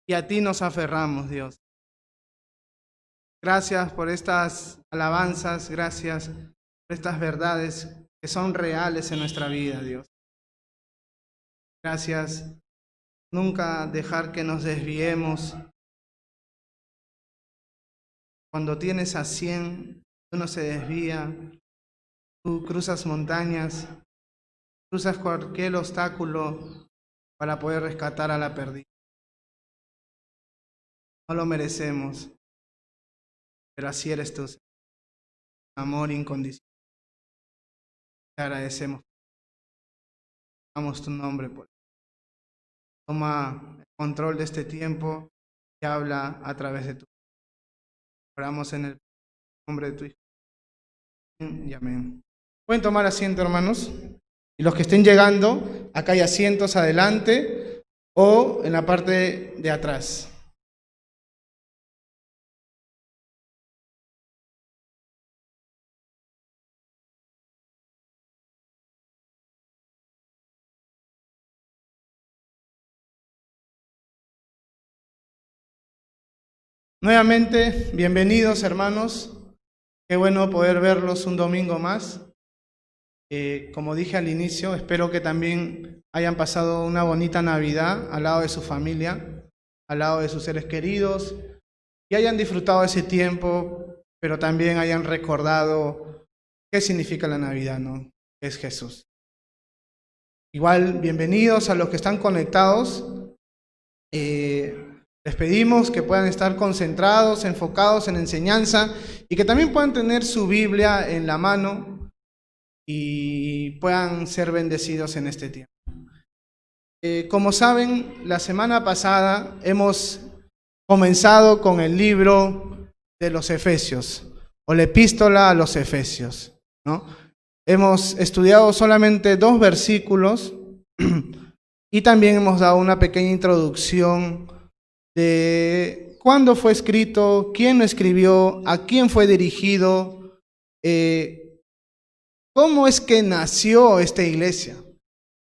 y a ti nos aferramos, Dios. Gracias por estas alabanzas, gracias por estas verdades que son reales en nuestra vida, Dios. Gracias. Nunca dejar que nos desviemos. Cuando tienes a 100, uno se desvía, tú cruzas montañas, cruzas cualquier obstáculo para poder rescatar a la perdida. No lo merecemos, pero así eres tú, Señor. Amor incondicional. Te agradecemos. Damos tu nombre por eso. Toma el control de este tiempo y habla a través de tu. Oramos en el nombre de tu Hijo. Y amén. Pueden tomar asiento, hermanos. Y los que estén llegando, acá hay asientos adelante o en la parte de atrás. Nuevamente, bienvenidos, hermanos. Qué bueno poder verlos un domingo más. Como dije al inicio, espero que también hayan pasado una bonita Navidad al lado de su familia, al lado de sus seres queridos, y hayan disfrutado ese tiempo, pero también hayan recordado qué significa la Navidad, ¿no? Es Jesús. Igual, bienvenidos a los que están conectados. Les pedimos que puedan estar concentrados, enfocados en enseñanza y que también puedan tener su Biblia en la mano y puedan ser bendecidos en este tiempo. Como saben, la semana pasada hemos comenzado con el libro de los Efesios o la epístola a los Efesios, ¿no? Hemos estudiado solamente 2 versículos y también hemos dado una pequeña introducción de cuándo fue escrito, quién lo escribió, a quién fue dirigido, cómo es que nació esta iglesia.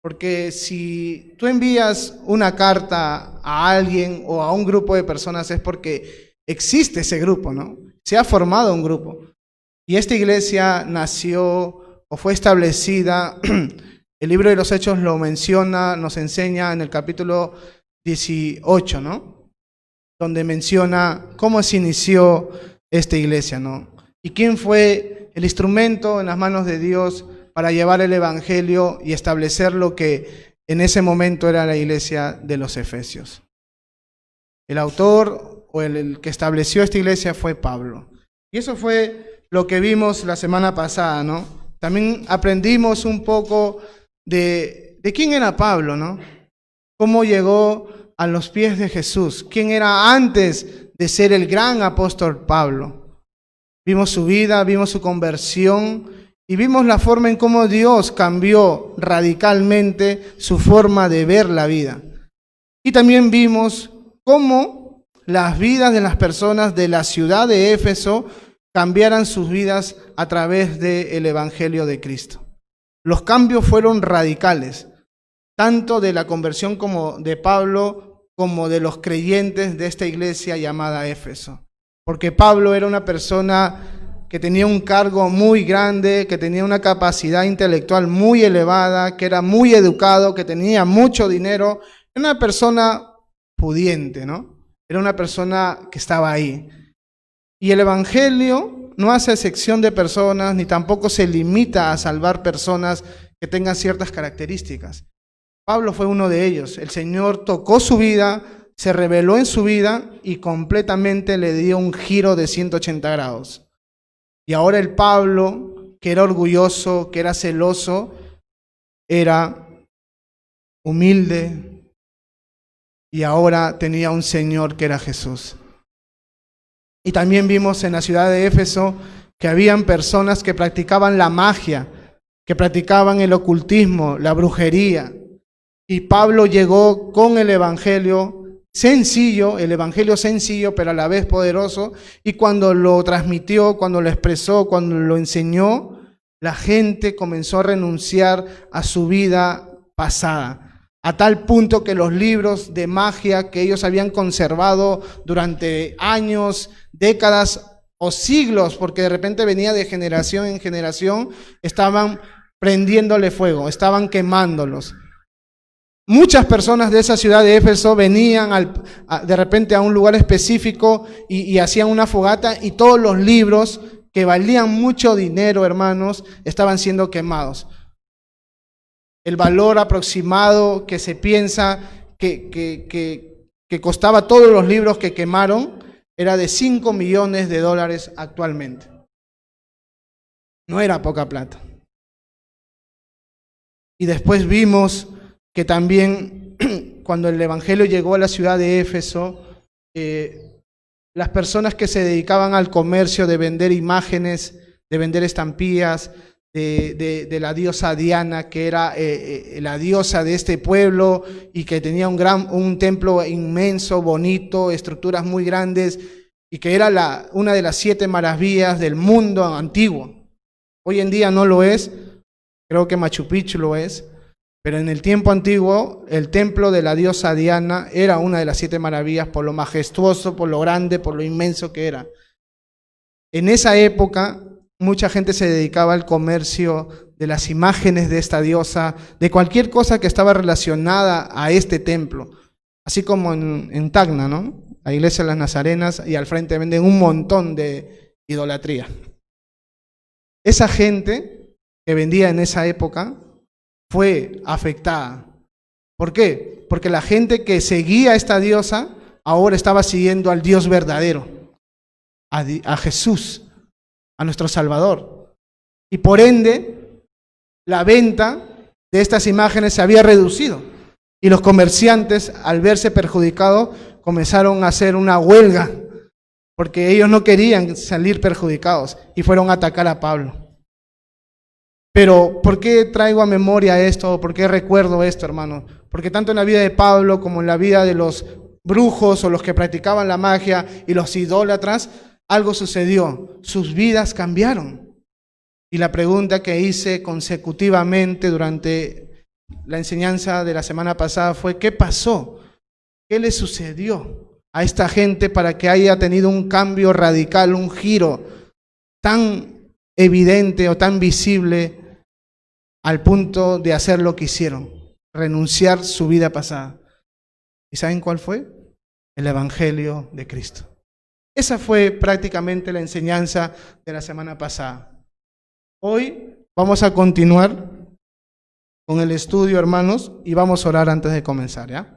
Porque si tú envías una carta a alguien o a un grupo de personas es porque existe ese grupo, ¿no? Se ha formado un grupo. Y esta iglesia nació o fue establecida, el libro de los Hechos lo menciona, nos enseña en el capítulo 18, ¿no? Donde menciona cómo se inició esta iglesia, ¿no? Y quién fue el instrumento en las manos de Dios para llevar el evangelio y establecer lo que en ese momento era la iglesia de los Efesios. El autor o el que estableció esta iglesia fue Pablo. Y eso fue lo que vimos la semana pasada, ¿no? También aprendimos un poco de quién era Pablo, ¿no? Cómo llegó a los pies de Jesús, quién era antes de ser el gran apóstol Pablo. Vimos su vida, vimos su conversión y vimos la forma en cómo Dios cambió radicalmente su forma de ver la vida. Y también vimos cómo las vidas de las personas de la ciudad de Éfeso cambiaran sus vidas a través del evangelio de Cristo. Los cambios fueron radicales, tanto de la conversión como de Pablo, como de los creyentes de esta iglesia llamada Éfeso. Porque Pablo era una persona que tenía un cargo muy grande, que tenía una capacidad intelectual muy elevada, que era muy educado, que tenía mucho dinero. Era una persona pudiente, ¿no? Era una persona que estaba ahí. Y el evangelio no hace excepción de personas, ni tampoco se limita a salvar personas que tengan ciertas características. Pablo fue uno de ellos. El Señor tocó su vida, se reveló en su vida y completamente le dio un giro de 180 grados. Y ahora el Pablo, que era orgulloso, que era celoso, era humilde y ahora tenía un Señor que era Jesús. Y también vimos en la ciudad de Éfeso que habían personas que practicaban la magia, que practicaban el ocultismo, la brujería. Y Pablo llegó con el evangelio sencillo pero a la vez poderoso, y cuando lo transmitió, cuando lo expresó, cuando lo enseñó, la gente comenzó a renunciar a su vida pasada. a tal punto que los libros de magia que ellos habían conservado durante años, décadas o siglos, porque de repente venía de generación en generación, estaban prendiéndole fuego, estaban quemándolos. Muchas personas de esa ciudad de Éfeso venían de repente a un lugar específico y hacían una fogata, y todos los libros que valían mucho dinero, hermanos, estaban siendo quemados. El valor aproximado que se piensa que costaba todos los libros que quemaron era de $5 millones actualmente. No era poca plata. Y después vimos que también cuando el evangelio llegó a la ciudad de Éfeso, las personas que se dedicaban al comercio de vender imágenes, de vender estampillas, de la diosa Diana, que era la diosa de este pueblo y que tenía un templo inmenso, bonito, estructuras muy grandes, y que era una de las 7 maravillas del mundo antiguo. Hoy en día no lo es, creo que Machu Picchu lo es, pero en el tiempo antiguo el templo de la diosa Diana era una de las 7 maravillas por lo majestuoso, por lo grande, por lo inmenso que era. En esa época mucha gente se dedicaba al comercio de las imágenes de esta diosa, de cualquier cosa que estaba relacionada a este templo, así como en Tacna, ¿no? La iglesia de las Nazarenas, y al frente venden un montón de idolatría. Esa gente que vendía en esa época fue afectada. ¿Por qué? Porque la gente que seguía a esta diosa ahora estaba siguiendo al Dios verdadero, a Jesús, a nuestro Salvador. Y por ende, la venta de estas imágenes se había reducido. Y los comerciantes, al verse perjudicados, comenzaron a hacer una huelga, porque ellos no querían salir perjudicados y fueron a atacar a Pablo. Pero, ¿por qué traigo a memoria esto? ¿Por qué recuerdo esto, hermano? Porque tanto en la vida de Pablo como en la vida de los brujos o los que practicaban la magia y los idólatras, algo sucedió. Sus vidas cambiaron. Y la pregunta que hice consecutivamente durante la enseñanza de la semana pasada fue: ¿qué pasó? ¿Qué le sucedió a esta gente para que haya tenido un cambio radical, un giro tan evidente o tan visible al punto de hacer lo que hicieron, renunciar su vida pasada? ¿Y saben cuál fue? El Evangelio de Cristo. Esa fue prácticamente la enseñanza de la semana pasada. Hoy vamos a continuar con el estudio, hermanos, y vamos a orar antes de comenzar, ¿ya?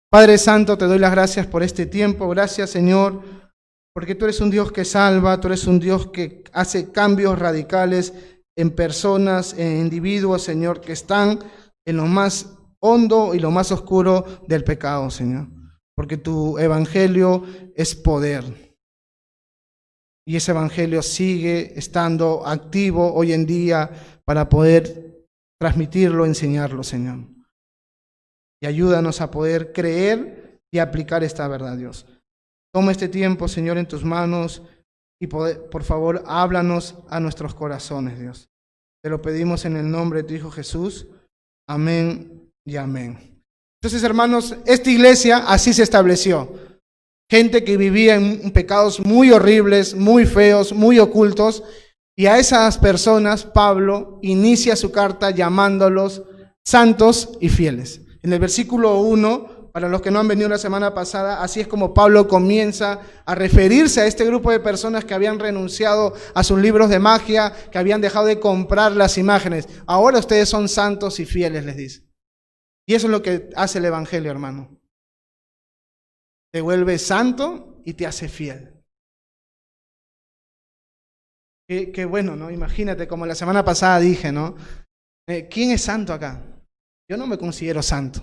Padre Santo, te doy las gracias por este tiempo. Gracias, Señor, porque tú eres un Dios que salva, tú eres un Dios que hace cambios radicales en personas, en individuos, Señor, que están en lo más hondo y lo más oscuro del pecado, Señor. Porque tu evangelio es poder. Y ese evangelio sigue estando activo hoy en día para poder transmitirlo, enseñarlo, Señor. Y ayúdanos a poder creer y aplicar esta verdad, Dios. Toma este tiempo, Señor, en tus manos y por favor, háblanos a nuestros corazones, Dios. Te lo pedimos en el nombre de tu Hijo Jesús. Amén y amén. Entonces, hermanos, esta iglesia así se estableció. Gente que vivía en pecados muy horribles, muy feos, muy ocultos. Y a esas personas Pablo inicia su carta llamándolos santos y fieles. En el versículo 1, para los que no han venido la semana pasada, así es como Pablo comienza a referirse a este grupo de personas que habían renunciado a sus libros de magia, que habían dejado de comprar las imágenes. Ahora ustedes son santos y fieles, les dice. Y eso es lo que hace el evangelio, hermano. Te vuelve santo y te hace fiel. Qué bueno, ¿no? Imagínate, como la semana pasada dije, ¿no? ¿Quién es santo acá? Yo no me considero santo,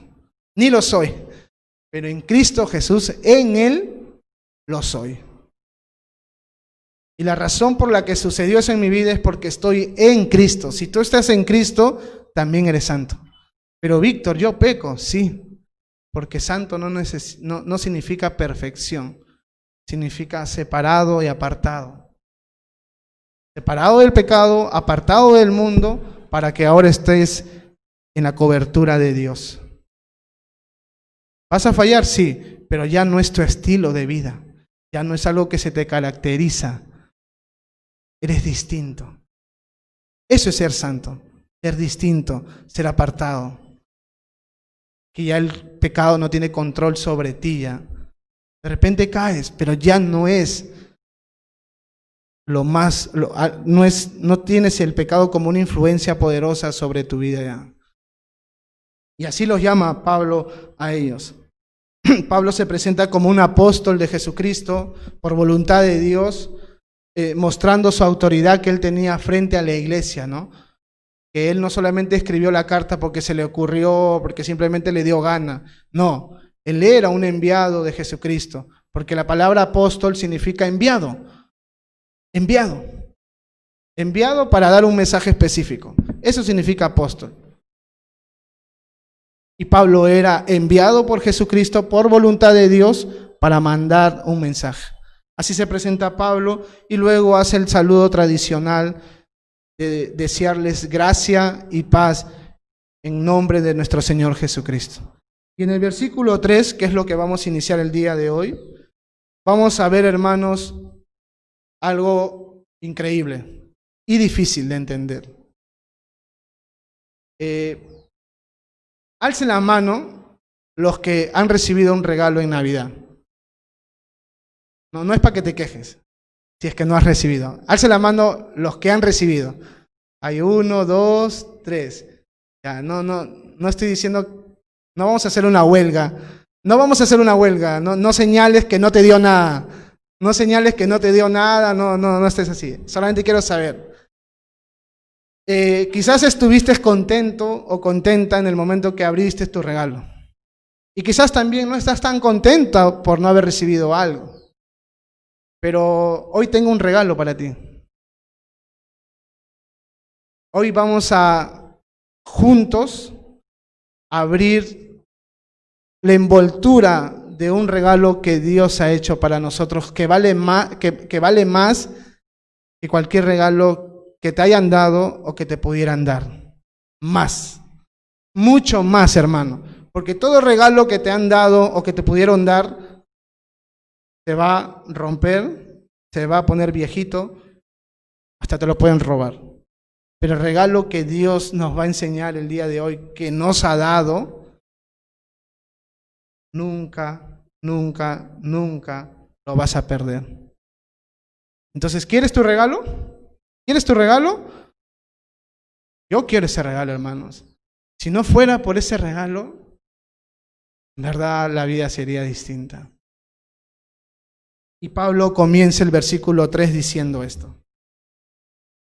ni lo soy, pero en Cristo Jesús, en Él, lo soy. Y la razón por la que sucedió eso en mi vida es porque estoy en Cristo. Si tú estás en Cristo, también eres santo. Pero Víctor, yo peco, sí, porque santo no significa perfección, significa separado y apartado. Separado del pecado, apartado del mundo, para que ahora estés en la cobertura de Dios. ¿Vas a fallar? Sí, pero ya no es tu estilo de vida. Ya no es algo que se te caracteriza. Eres distinto. Eso es ser santo, ser distinto, ser apartado. Que ya el pecado no tiene control sobre ti ya. De repente caes, pero ya no es no tienes el pecado como una influencia poderosa sobre tu vida ya. Y así los llama Pablo a ellos. Pablo se presenta como un apóstol de Jesucristo por voluntad de Dios, mostrando su autoridad que él tenía frente a la iglesia, ¿no? Que él no solamente escribió la carta porque se le ocurrió, porque simplemente le dio gana. No, él era un enviado de Jesucristo, porque la palabra apóstol significa enviado. Enviado. Enviado para dar un mensaje específico. Eso significa apóstol. Y Pablo era enviado por Jesucristo por voluntad de Dios para mandar un mensaje. Así se presenta Pablo y luego hace el saludo tradicional de desearles gracia y paz en nombre de nuestro Señor Jesucristo. Y en el versículo 3, que es lo que vamos a iniciar el día de hoy, vamos a ver, hermanos, algo increíble y difícil de entender. Alcen la mano los que han recibido un regalo en Navidad. No es para que te quejes, si es que no has recibido. Alcen la mano los que han recibido. Hay 1, 2, 3. Ya, no estoy diciendo, no vamos a hacer una huelga. No vamos a hacer una huelga, no señales que no te dio nada. No señales que no te dio nada, no estés así. Solamente quiero saber. Quizás estuviste contento o contenta en el momento que abriste tu regalo. Y quizás también no estás tan contenta por no haber recibido algo. Pero hoy tengo un regalo para ti. Hoy vamos a juntos abrir la envoltura de un regalo que Dios ha hecho para nosotros, que vale más que cualquier regalo que te hayan dado o que te pudieran dar. Más. Mucho más, hermano. Porque todo regalo que te han dado o que te pudieron dar se va a romper, se va a poner viejito, hasta te lo pueden robar. Pero el regalo que Dios nos va a enseñar el día de hoy, que nos ha dado, nunca lo vas a perder. Entonces, ¿quieres tu regalo? ¿Quieres tu regalo? Yo quiero ese regalo, hermanos. Si no fuera por ese regalo, en verdad la vida sería distinta. Y Pablo comienza el versículo 3 diciendo esto.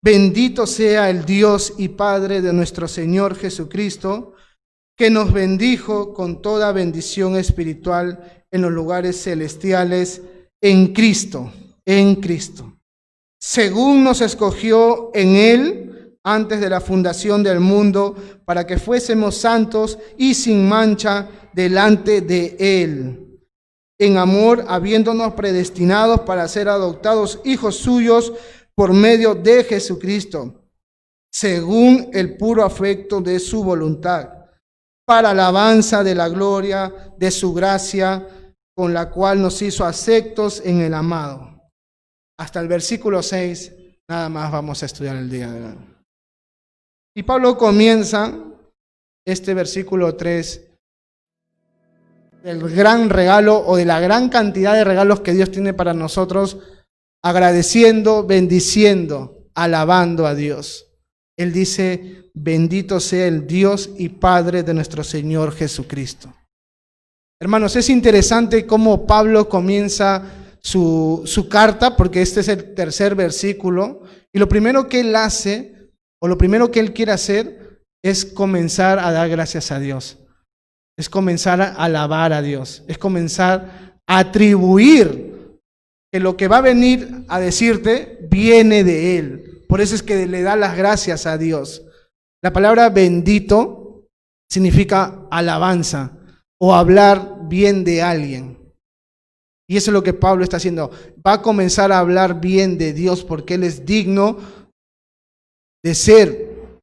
Bendito sea el Dios y Padre de nuestro Señor Jesucristo, que nos bendijo con toda bendición espiritual en los lugares celestiales en Cristo, según nos escogió en Él antes de la fundación del mundo, para que fuésemos santos y sin mancha delante de Él. En amor, habiéndonos predestinados para ser adoptados hijos suyos por medio de Jesucristo, según el puro afecto de su voluntad, para alabanza de la gloria de su gracia, con la cual nos hizo aceptos en el amado. Hasta el versículo 6, nada más vamos a estudiar el día de hoy. Y Pablo comienza este versículo 3 del gran regalo o de la gran cantidad de regalos que Dios tiene para nosotros, agradeciendo, bendiciendo, alabando a Dios. Él dice, bendito sea el Dios y Padre de nuestro Señor Jesucristo. Hermanos, es interesante cómo Pablo comienza su carta, porque este es el tercer versículo, y lo primero que él hace, o lo primero que él quiere hacer, es comenzar a dar gracias a Dios. Es comenzar a alabar a Dios. Es comenzar a atribuir que lo que va a venir a decirte viene de Él. Por eso es que le da las gracias a Dios. La palabra bendito significa alabanza o hablar bien de alguien. Y eso es lo que Pablo está haciendo. Va a comenzar a hablar bien de Dios porque Él es digno de ser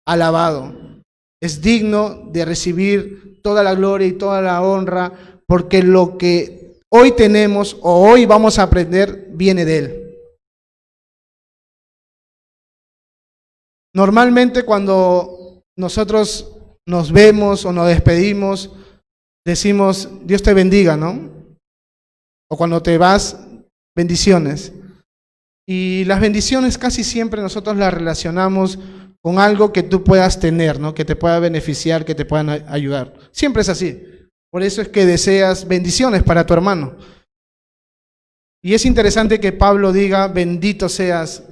alabado. es digno de recibir toda la gloria y toda la honra, porque lo que hoy tenemos o hoy vamos a aprender viene de Él. Normalmente cuando nosotros nos vemos o nos despedimos, decimos, Dios te bendiga, ¿no? O cuando te vas, bendiciones. Y las bendiciones casi siempre nosotros las relacionamos con algo que tú puedas tener, ¿no? Que te pueda beneficiar, que te puedan ayudar. Siempre es así. Por eso es que deseas bendiciones para tu hermano. Y es interesante que Pablo diga, bendito seas,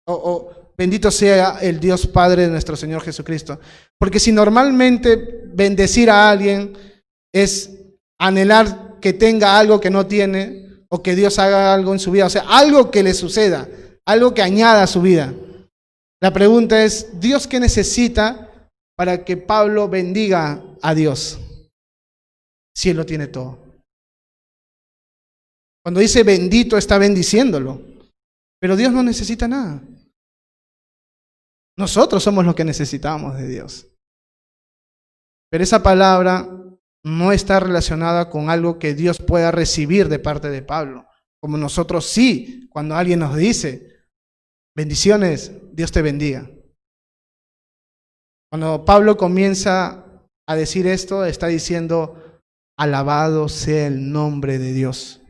o bendito sea el Dios Padre de nuestro Señor Jesucristo. Porque si normalmente bendecir a alguien es anhelar que tenga algo que no tiene, o que Dios haga algo en su vida, o sea, algo que le suceda, algo que añada a su vida. La pregunta es, ¿Dios qué necesita para que Pablo bendiga a Dios? Si Él lo tiene todo. Cuando dice bendito, está bendiciéndolo. Pero Dios no necesita nada. Nosotros somos los que necesitamos de Dios. Pero esa palabra no está relacionada con algo que Dios pueda recibir de parte de Pablo. Como nosotros sí, cuando alguien nos dice, bendiciones, Dios te bendiga. Cuando Pablo comienza a decir esto, está diciendo, alabado sea el nombre de Dios.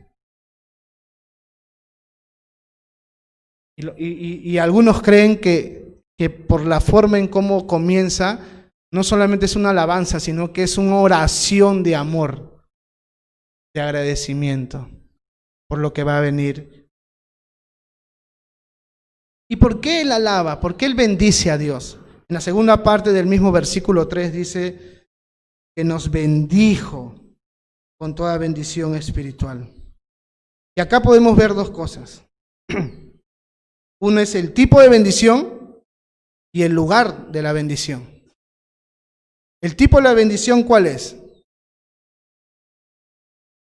Y algunos creen que por la forma en cómo comienza, no solamente es una alabanza, sino que es una oración de amor, de agradecimiento por lo que va a venir. ¿Y por qué él alaba? ¿Por qué él bendice a Dios? En la segunda parte del mismo versículo 3 dice que nos bendijo con toda bendición espiritual. Y acá podemos ver dos cosas. Uno es el tipo de bendición y el lugar de la bendición. ¿El tipo de la bendición cuál es?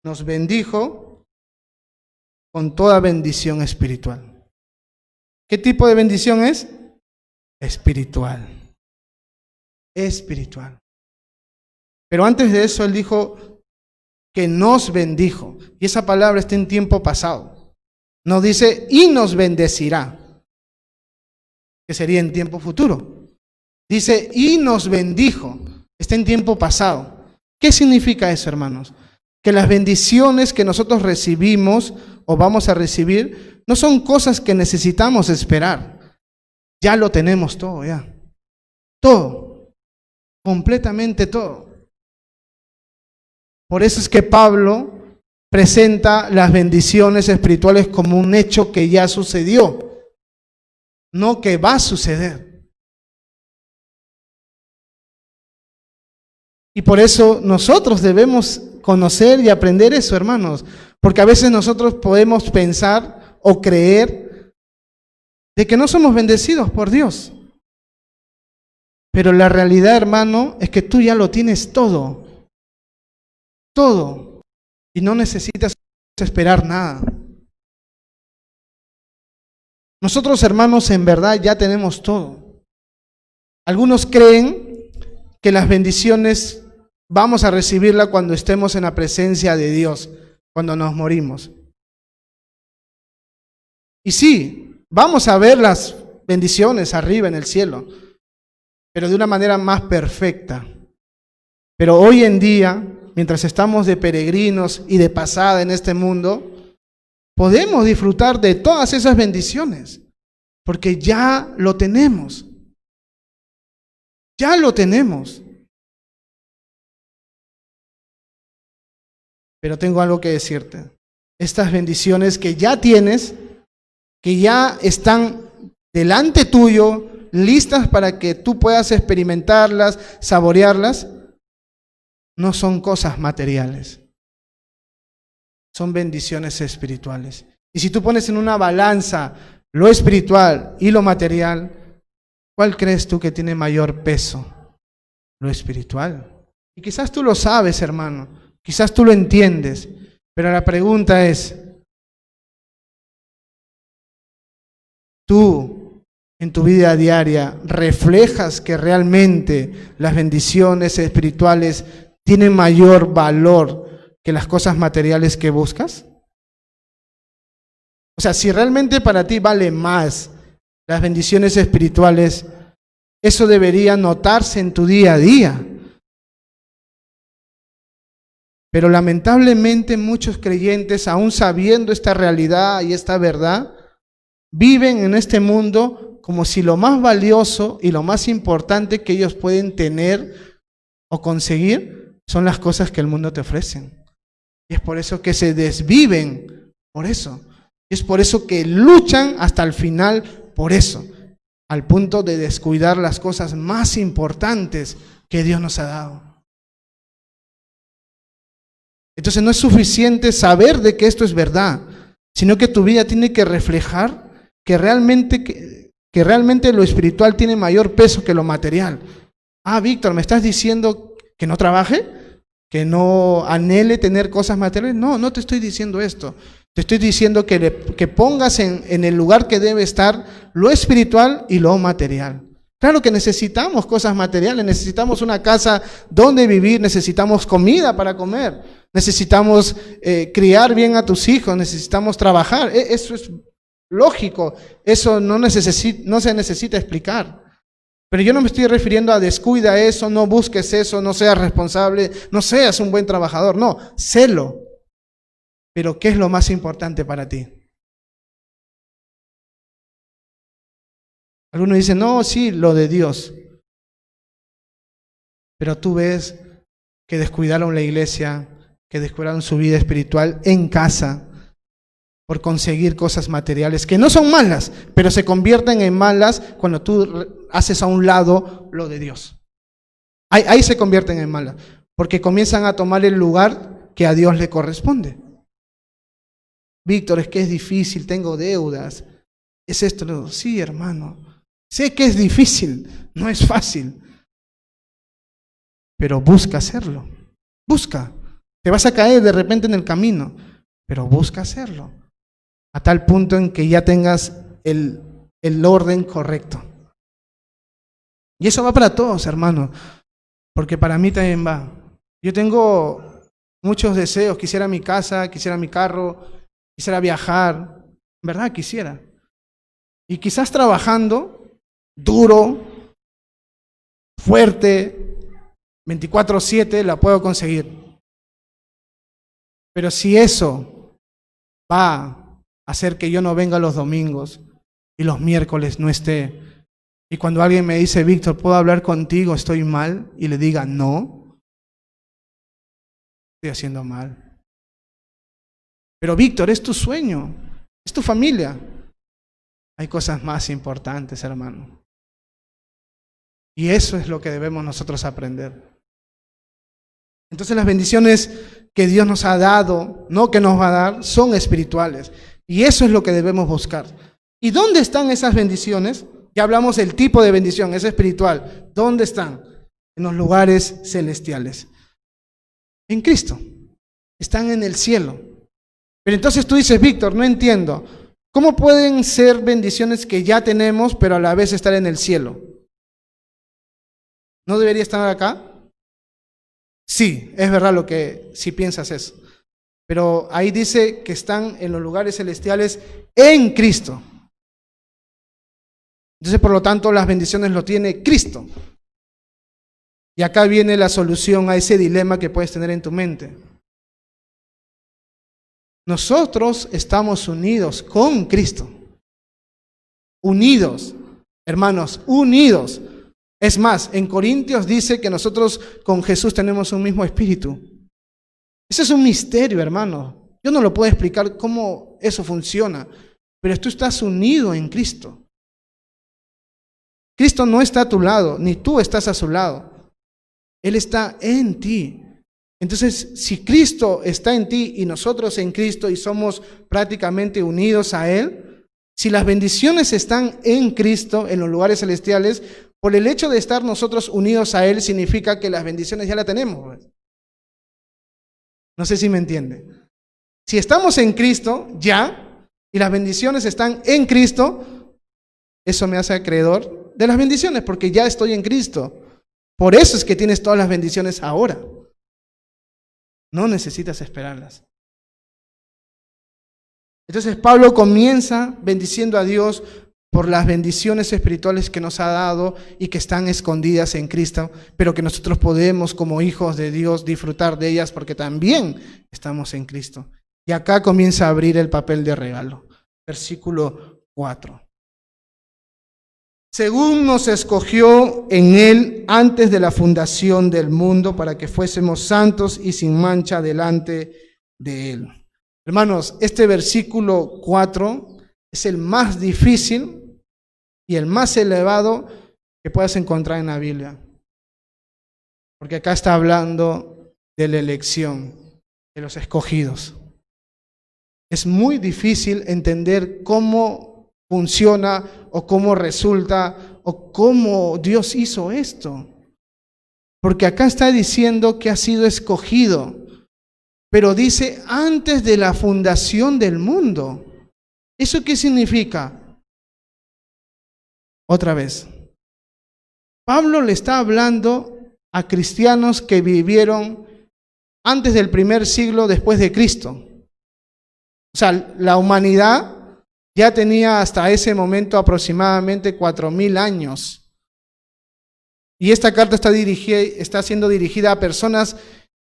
Nos bendijo con toda bendición espiritual. ¿Qué tipo de bendición es? Espiritual. Espiritual. Pero antes de eso él dijo que nos bendijo. Y esa palabra está en tiempo pasado. No dice y nos bendecirá, que sería en tiempo futuro. Dice y nos bendijo. Está en tiempo pasado. ¿Qué significa eso, hermanos? Que las bendiciones que nosotros recibimos o vamos a recibir no son cosas que necesitamos esperar. Ya lo tenemos todo, ya. Todo. Completamente todo. Por eso es que Pablo presenta las bendiciones espirituales como un hecho que ya sucedió, no que va a suceder. Y por eso nosotros debemos conocer y aprender eso, hermanos. Porque a veces nosotros podemos pensar o creer de que no somos bendecidos por Dios. Pero la realidad, hermano, es que tú ya lo tienes todo. Todo. Y no necesitas esperar nada. Nosotros, hermanos, en verdad ya tenemos todo. Algunos creen que las bendiciones vamos a recibirlas cuando estemos en la presencia de Dios, cuando nos morimos. Y sí, vamos a ver las bendiciones arriba en el cielo, pero de una manera más perfecta. Pero hoy en día, mientras estamos de peregrinos y de pasada en este mundo, podemos disfrutar de todas esas bendiciones, porque ya lo tenemos. Ya lo tenemos. Pero tengo algo que decirte. Estas bendiciones que ya tienes, que ya están delante tuyo, listas para que tú puedas experimentarlas, saborearlas, no son cosas materiales. Son bendiciones espirituales. Y si tú pones en una balanza lo espiritual y lo material, ¿cuál crees tú que tiene mayor peso? Lo espiritual. Y quizás tú lo sabes, hermano. Quizás tú lo entiendes. Pero la pregunta es, ¿tú en tu vida diaria, reflejas que realmente las bendiciones espirituales tienen mayor valor que las cosas materiales que buscas? O sea, si realmente para ti vale más las bendiciones espirituales, eso debería notarse en tu día a día. Pero lamentablemente muchos creyentes, aún sabiendo esta realidad y esta verdad, viven en este mundo como si lo más valioso y lo más importante que ellos pueden tener o conseguir son las cosas que el mundo te ofrece. Y es por eso que se desviven por eso. Y es por eso que luchan hasta el final por eso, al punto de descuidar las cosas más importantes que Dios nos ha dado. Entonces no es suficiente saber de que esto es verdad, sino que tu vida tiene que reflejar que realmente lo espiritual tiene mayor peso que lo material. Ah, Víctor, ¿me estás diciendo que no trabaje? ¿Que no anhele tener cosas materiales? No, no te estoy diciendo esto. Te estoy diciendo que pongas en el lugar que debe estar lo espiritual y lo material. Claro que necesitamos cosas materiales, necesitamos una casa donde vivir, necesitamos comida para comer, necesitamos criar bien a tus hijos, necesitamos trabajar. Eso es lógico, eso no se necesita explicar. Pero yo no me estoy refiriendo a descuida eso, no busques eso, no seas responsable, no seas un buen trabajador. No, sélo. Pero ¿qué es lo más importante para ti? Algunos dicen, no, sí, lo de Dios. Pero tú ves que descuidaron la iglesia, que descuidaron su vida espiritual en casa por conseguir cosas materiales que no son malas, pero se convierten en malas cuando tú haces a un lado lo de Dios. Ahí se convierten en malas, porque comienzan a tomar el lugar que a Dios le corresponde. Víctor, es que es difícil, tengo deudas. ¿Es esto? Sí, hermano. Sé que es difícil, no es fácil. Pero busca hacerlo. Busca. Te vas a caer de repente en el camino, pero busca hacerlo. A tal punto en que ya tengas el orden correcto. Y eso va para todos, hermano. Porque para mí también va. Yo tengo muchos deseos. Quisiera mi casa, quisiera mi carro, quisiera viajar. En verdad quisiera. Y quizás trabajando duro, fuerte, 24/7 la puedo conseguir. Pero si eso va a hacer que yo no venga los domingos y los miércoles no esté, y cuando alguien me dice, Víctor, ¿puedo hablar contigo? ¿Estoy mal? Y le diga, no, estoy haciendo mal. Pero Víctor, es tu sueño, es tu familia. Hay cosas más importantes, hermano. Y eso es lo que debemos nosotros aprender. Entonces las bendiciones que Dios nos ha dado, no que nos va a dar, son espirituales. Y eso es lo que debemos buscar. ¿Y dónde están esas bendiciones? Ya hablamos del tipo de bendición, es espiritual. ¿Dónde están? En los lugares celestiales. En Cristo. Están en el cielo. Pero entonces tú dices, Víctor, no entiendo. ¿Cómo pueden ser bendiciones que ya tenemos, pero a la vez estar en el cielo? ¿No debería estar acá? Sí, es verdad lo que si piensas eso. Pero ahí dice que están en los lugares celestiales en Cristo. Entonces, por lo tanto, las bendiciones lo tiene Cristo. Y acá viene la solución a ese dilema que puedes tener en tu mente. Nosotros estamos unidos con Cristo. Unidos, hermanos, unidos. Es más, en Corintios dice que nosotros con Jesús tenemos un mismo espíritu. Ese es un misterio, hermano. Yo no lo puedo explicar cómo eso funciona, pero tú estás unido en Cristo. Cristo no está a tu lado, ni tú estás a su lado. Él está en ti. Entonces, si Cristo está en ti y nosotros en Cristo y somos prácticamente unidos a Él, si las bendiciones están en Cristo, en los lugares celestiales, por el hecho de estar nosotros unidos a Él, significa que las bendiciones ya las tenemos. No sé si me entiende. Si estamos en Cristo, ya, y las bendiciones están en Cristo, eso me hace acreedor de las bendiciones, porque ya estoy en Cristo. Por eso es que tienes todas las bendiciones ahora. No necesitas esperarlas. Entonces Pablo comienza bendiciendo a Dios por las bendiciones espirituales que nos ha dado y que están escondidas en Cristo, pero que nosotros podemos como hijos de Dios disfrutar de ellas porque también estamos en Cristo. Y acá comienza a abrir el papel de regalo. Versículo 4. Según nos escogió en Él antes de la fundación del mundo para que fuésemos santos y sin mancha delante de Él. Hermanos, este versículo 4 es el más difícil y el más elevado que puedas encontrar en la Biblia. Porque acá está hablando de la elección, de los escogidos. Es muy difícil entender cómo funciona o cómo resulta o cómo Dios hizo esto. Porque acá está diciendo que ha sido escogido, pero dice antes de la fundación del mundo. ¿Eso qué significa? Otra vez, Pablo le está hablando a cristianos que vivieron antes del primer siglo después de Cristo. O sea, la humanidad ya tenía hasta ese momento aproximadamente 4.000 años. Y esta carta está siendo dirigida a personas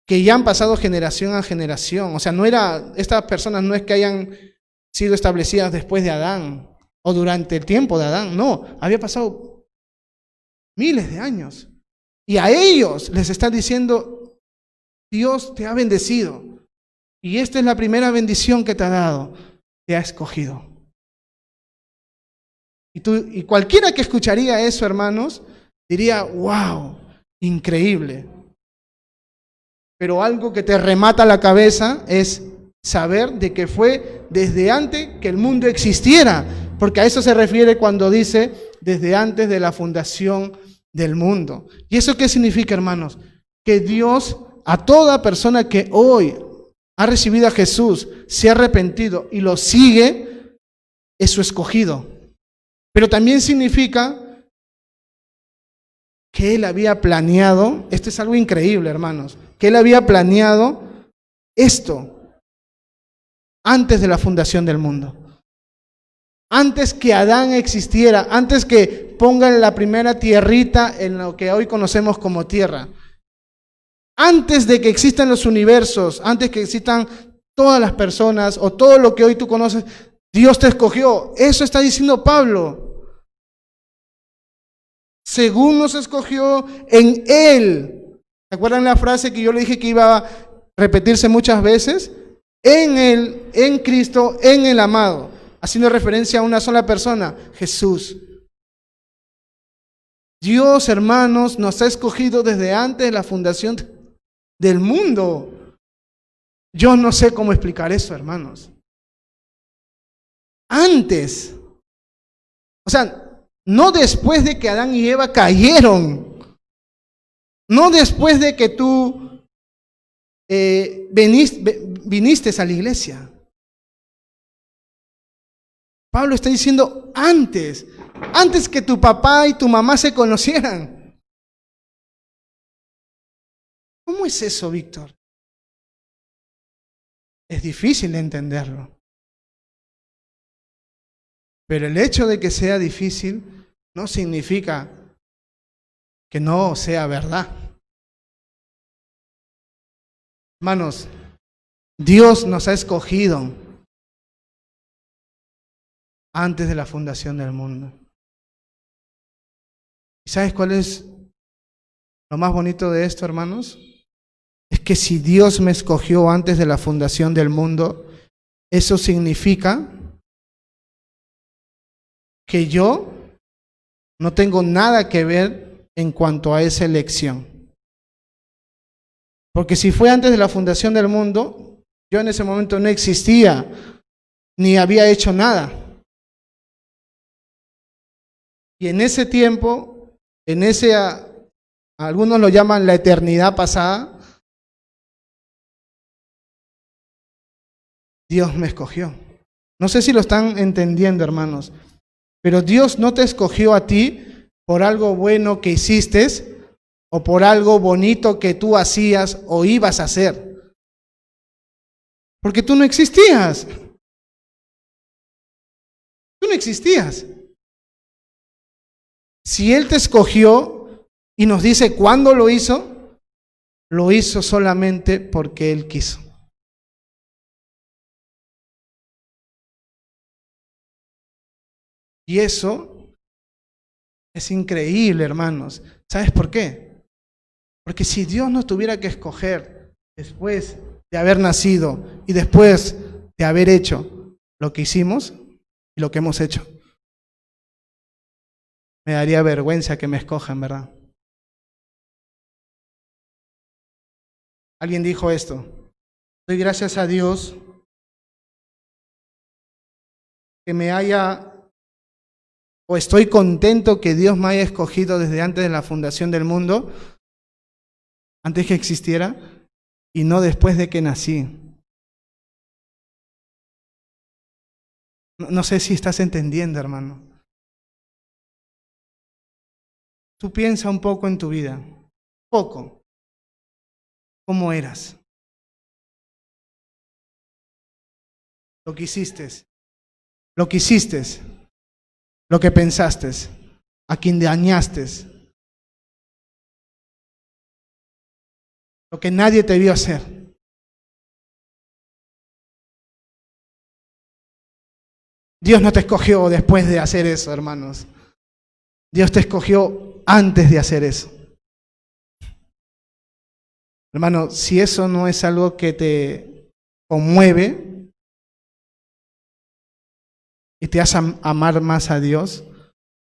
que ya han pasado generación a generación. O sea, estas personas no es que hayan sido establecidas después de Adán o durante el tiempo de Adán. No, había pasado miles de años. Y a ellos les está diciendo, Dios te ha bendecido. Y esta es la primera bendición que te ha dado. Te ha escogido. Y cualquiera que escucharía eso, hermanos, diría, wow, increíble. Pero algo que te remata la cabeza es saber de que fue desde antes que el mundo existiera. Porque a eso se refiere cuando dice desde antes de la fundación del mundo. ¿Y eso qué significa, hermanos? Que Dios, a toda persona que hoy ha recibido a Jesús, se ha arrepentido y lo sigue, es su escogido. Pero también significa que Él había planeado, esto es algo increíble, hermanos, que Él había planeado esto antes de la fundación del mundo. Antes que Adán existiera, antes que pongan la primera tierrita en lo que hoy conocemos como tierra. Antes de que existan los universos, antes que existan todas las personas o todo lo que hoy tú conoces, Dios te escogió. Eso está diciendo Pablo. Según nos escogió en Él. ¿Se acuerdan la frase que yo le dije que iba a repetirse muchas veces? En Él, en Cristo, en el amado. Haciendo referencia a una sola persona, Jesús. Dios, hermanos, nos ha escogido desde antes de la fundación del mundo. Yo no sé cómo explicar eso, hermanos. Antes. O sea, no después de que Adán y Eva cayeron. No después de que tú viniste a la iglesia. Pablo está diciendo antes que tu papá y tu mamá se conocieran. ¿Cómo es eso, Víctor? Es difícil de entenderlo. Pero el hecho de que sea difícil no significa que no sea verdad. Hermanos, Dios nos ha escogido antes de la fundación del mundo. ¿Y sabes cuál es lo más bonito de esto, hermanos? Es que si Dios me escogió antes de la fundación del mundo, eso significa que yo no tengo nada que ver en cuanto a esa elección. Porque si fue antes de la fundación del mundo, yo en ese momento no existía, ni había hecho nada. Y en ese tiempo, algunos lo llaman la eternidad pasada, Dios me escogió. No sé si lo están entendiendo, hermanos, Pero Dios no te escogió a ti por algo bueno que hiciste o por algo bonito que tú hacías o ibas a hacer. Porque tú no existías. Tú no existías. Si Él te escogió y nos dice cuándo lo hizo solamente porque Él quiso. Y eso es increíble, hermanos. ¿Sabes por qué? Porque si Dios nos tuviera que escoger después de haber nacido y después de haber hecho lo que hicimos y lo que hemos hecho, me daría vergüenza que me escojan, ¿verdad? Alguien dijo esto: doy gracias a Dios que me haya, o estoy contento que Dios me haya escogido desde antes de la fundación del mundo, antes que existiera, y no después de que nací. No sé si estás entendiendo, hermano. Tú piensa un poco en tu vida, poco, cómo eras, lo que hiciste, lo que hiciste, lo que pensaste, a quien dañaste, lo que nadie te vio hacer. Dios no te escogió después de hacer eso, hermanos. Dios te escogió antes de hacer eso. Hermano, si eso no es algo que te conmueve y te hace amar más a Dios,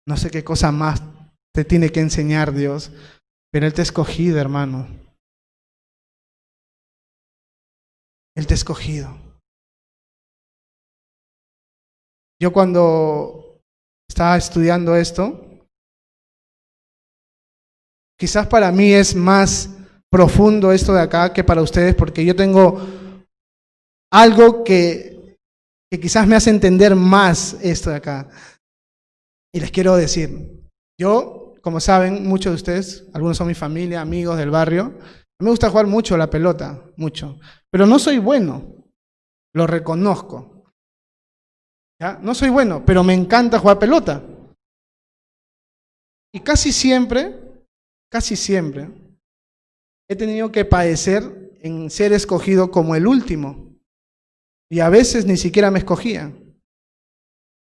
no sé qué cosa más te tiene que enseñar Dios, pero Él te ha escogido, hermano. Él te ha escogido. Yo cuando estaba estudiando esto, quizás para mí es más profundo esto de acá que para ustedes, porque yo tengo algo que quizás me hace entender más esto de acá. Y les quiero decir, yo, como saben, muchos de ustedes, algunos son mi familia, amigos del barrio, me gusta jugar mucho la pelota, mucho, pero no soy bueno, lo reconozco. ¿Ya? No soy bueno, pero me encanta jugar pelota. Y casi siempre, he tenido que padecer en ser escogido como el último. Y a veces ni siquiera me escogían.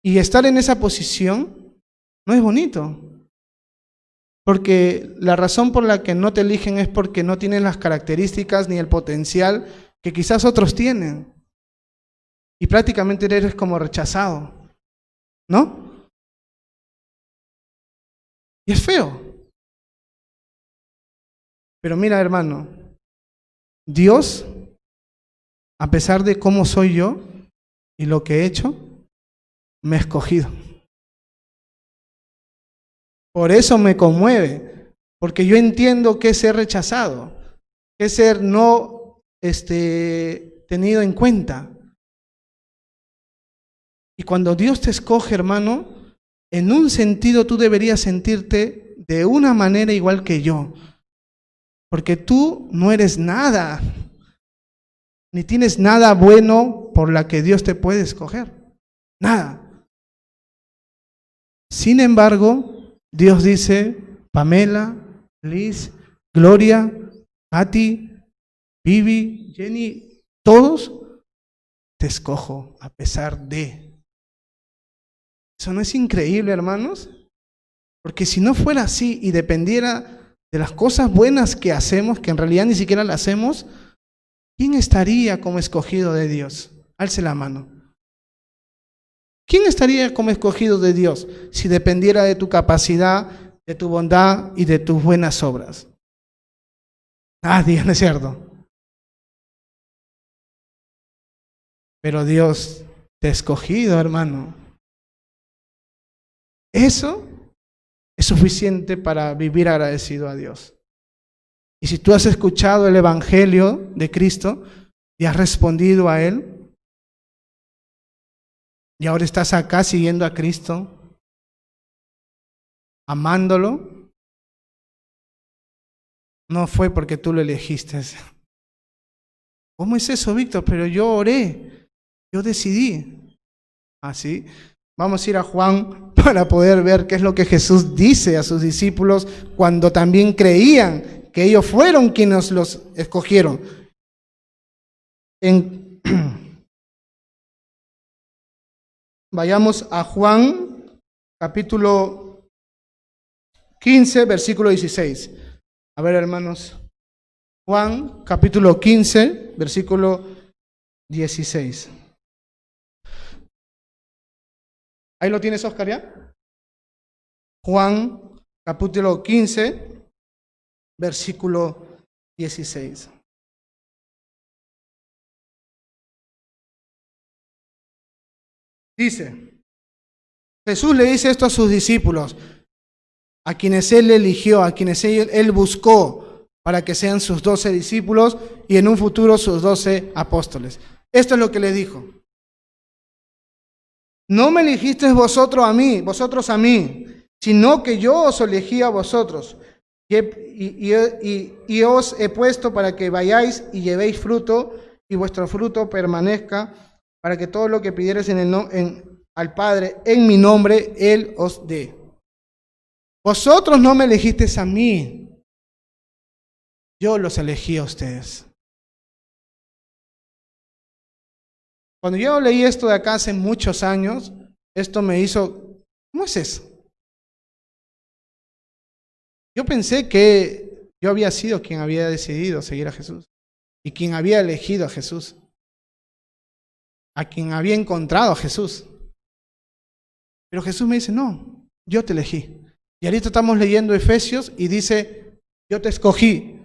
Y estar en esa posición no es bonito. Porque la razón por la que no te eligen es porque no tienen las características ni el potencial que quizás otros tienen. Y prácticamente eres como rechazado, ¿no? Y es feo. Pero mira, hermano, Dios, a pesar de cómo soy yo y lo que he hecho, me ha escogido. Por eso me conmueve, porque yo entiendo que es ser rechazado, que es ser no tenido en cuenta. Y cuando Dios te escoge, hermano, en un sentido tú deberías sentirte de una manera igual que yo. Porque tú no eres nada, ni tienes nada bueno por la que Dios te puede escoger. Nada. Sin embargo, Dios dice: Pamela, Liz, Gloria, Katy, Vivi, Jenny, todos te escojo a pesar de. ¿Eso no es increíble, hermanos? Porque si no fuera así y dependiera de las cosas buenas que hacemos, que en realidad ni siquiera las hacemos, ¿quién estaría como escogido de Dios? Alce la mano. ¿Quién estaría como escogido de Dios si dependiera de tu capacidad, de tu bondad y de tus buenas obras? Nadie, ¿no es cierto? Pero Dios te ha escogido, hermano. Eso es suficiente para vivir agradecido a Dios. Y si tú has escuchado el Evangelio de Cristo y has respondido a Él, y ahora estás acá siguiendo a Cristo, amándolo, no fue porque tú lo elegiste. ¿Cómo es eso, Víctor? Pero yo oré, yo decidí. Así. Vamos a ir a Juan para poder ver qué es lo que Jesús dice a sus discípulos cuando también creían que ellos fueron quienes los escogieron. Vayamos a Juan, capítulo 15, versículo 16. A ver, hermanos. Juan, capítulo 15, versículo 16. ¿Ahí lo tienes, Oscar, ya? Juan, capítulo 15, versículo 16. Dice, Jesús le dice esto a sus discípulos, a quienes Él eligió, a quienes Él buscó para que sean sus 12 discípulos y en un futuro sus 12 apóstoles. Esto es lo que le dijo. No me elegisteis vosotros a mí, sino que yo os elegí a vosotros. Y os he puesto para que vayáis y llevéis fruto, y vuestro fruto permanezca, para que todo lo que pidiereis al Padre en mi nombre, Él os dé. Vosotros no me elegisteis a mí, yo los elegí a ustedes. Cuando yo leí esto de acá hace muchos años, esto me hizo, ¿cómo es eso? Yo pensé que yo había sido quien había decidido seguir a Jesús y quien había elegido a Jesús, a quien había encontrado a Jesús. Pero Jesús me dice, no, yo te elegí. Y ahorita estamos leyendo Efesios y dice, yo te escogí.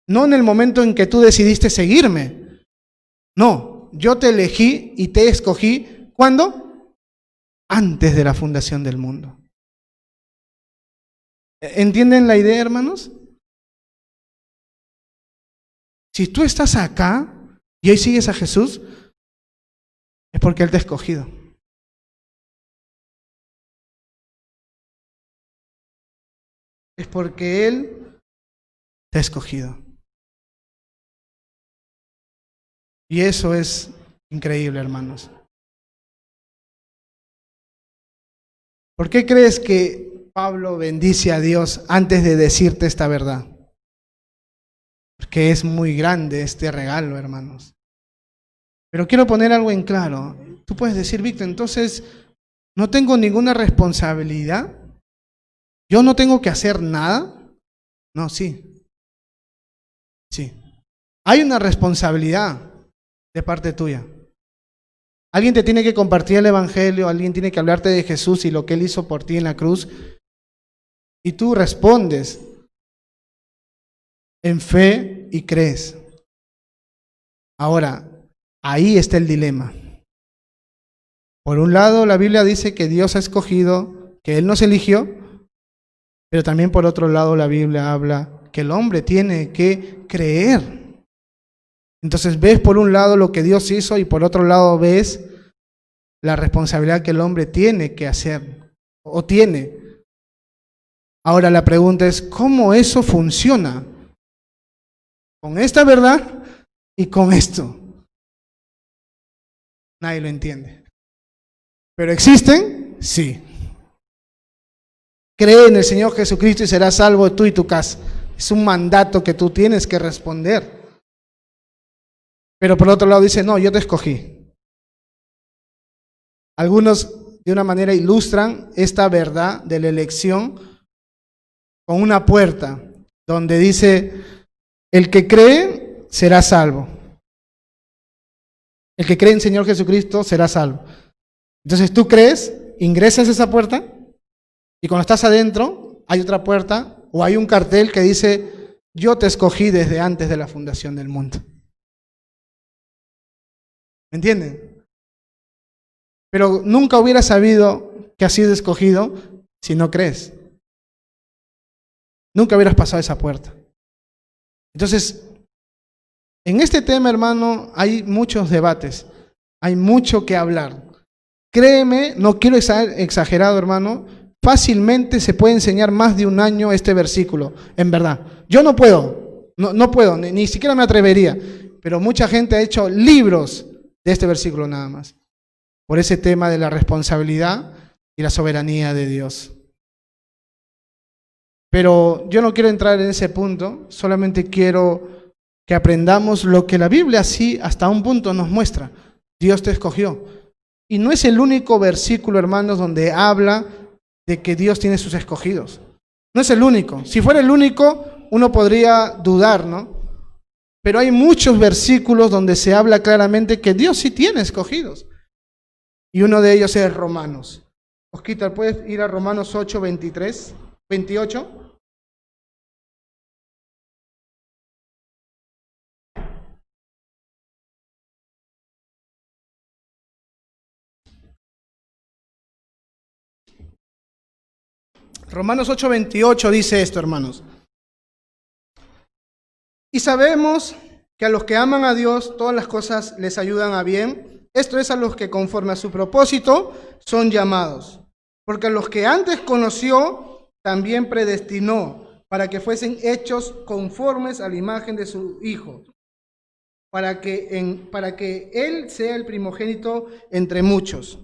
No en el momento en que tú decidiste seguirme. No, yo te elegí y te escogí. ¿Cuándo? Antes de la fundación del mundo. ¿Entienden la idea, hermanos? Si tú estás acá y hoy sigues a Jesús, es porque Él te ha escogido. Es porque Él te ha escogido. Y eso es increíble, hermanos. ¿Por qué crees que Pablo bendice a Dios antes de decirte esta verdad? Porque es muy grande este regalo, hermanos. Pero quiero poner algo en claro. Tú puedes decir, Víctor, entonces no tengo ninguna responsabilidad. ¿Yo no tengo que hacer nada? No, sí. Sí. Hay una responsabilidad de parte tuya. Alguien te tiene que compartir el evangelio, alguien tiene que hablarte de Jesús y lo que Él hizo por ti en la cruz. Y tú respondes en fe y crees. Ahora, ahí está el dilema. Por un lado, la Biblia dice que Dios ha escogido, que Él nos eligió, pero también por otro lado la Biblia habla que el hombre tiene que creer. Entonces ves por un lado lo que Dios hizo y por otro lado ves la responsabilidad que el hombre tiene que hacer o tiene. Ahora la pregunta es, ¿cómo eso funciona? Con esta verdad y con esto. Nadie lo entiende. ¿Pero existen? Sí. Cree en el Señor Jesucristo y serás salvo tú y tu casa. Es un mandato que tú tienes que responder. Pero por otro lado dice, no, yo te escogí. Algunos de una manera ilustran esta verdad de la elección con una puerta donde dice, el que cree será salvo. El que cree en el Señor Jesucristo será salvo. Entonces tú crees, ingresas a esa puerta y cuando estás adentro hay otra puerta o hay un cartel que dice, yo te escogí desde antes de la fundación del mundo. ¿Me entienden? Pero nunca hubieras sabido que has sido escogido si no crees. Nunca hubieras pasado esa puerta. Entonces, en este tema, hermano, hay muchos debates. Hay mucho que hablar. Créeme, no quiero ser exagerado, hermano. fácilmente se puede enseñar más de un año este versículo, en verdad. Yo no puedo, no puedo, ni siquiera me atrevería, pero mucha gente ha hecho libros de este versículo nada más, por ese tema de la responsabilidad y la soberanía de Dios. Pero yo no quiero entrar en ese punto, solamente quiero que aprendamos lo que la Biblia sí hasta un punto nos muestra. Dios te escogió. Y no es el único versículo, hermanos, donde habla de que Dios tiene sus escogidos. No es el único. Si fuera el único, uno podría dudar, ¿no? Pero hay muchos versículos donde se habla claramente que Dios sí tiene escogidos. Y uno de ellos es Romanos. Osquitar, ¿puedes ir a Romanos 8, 23, 28? Romanos 8, 28 dice esto, hermanos. Y sabemos que a los que aman a Dios, todas las cosas les ayudan a bien. Esto es a los que conforme a su propósito son llamados. Porque a los que antes conoció, también predestinó para que fuesen hechos conformes a la imagen de su Hijo, para que Él sea el primogénito entre muchos.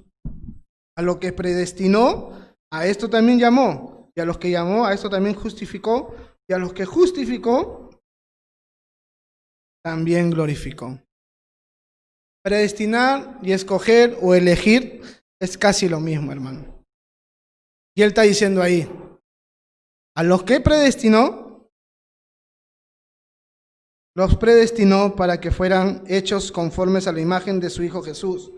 A lo que predestinó, a esto también llamó. Y a los que llamó, a esto también justificó. Y a los que justificó, también glorificó. Predestinar y escoger o elegir es casi lo mismo, hermano. Y él está diciendo ahí, a los que predestinó, los predestinó para que fueran hechos conformes a la imagen de su Hijo Jesús.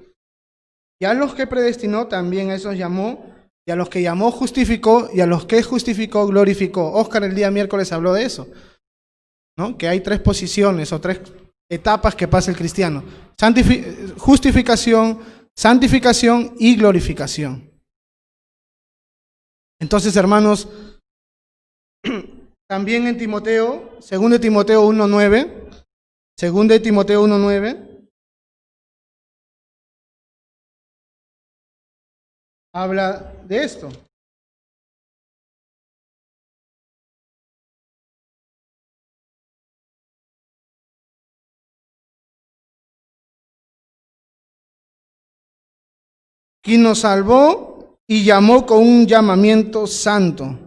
Y a los que predestinó, también a esos llamó. Y a los que llamó, justificó. Y a los que justificó, glorificó. Óscar el día miércoles habló de eso, ¿no? Que hay tres posiciones o tres etapas que pasa el cristiano. Justificación, santificación y glorificación. Entonces, hermanos, también en Timoteo, 2 Timoteo 1:9, 2 Timoteo 1:9, habla de esto. Quien nos salvó y llamó con un llamamiento santo,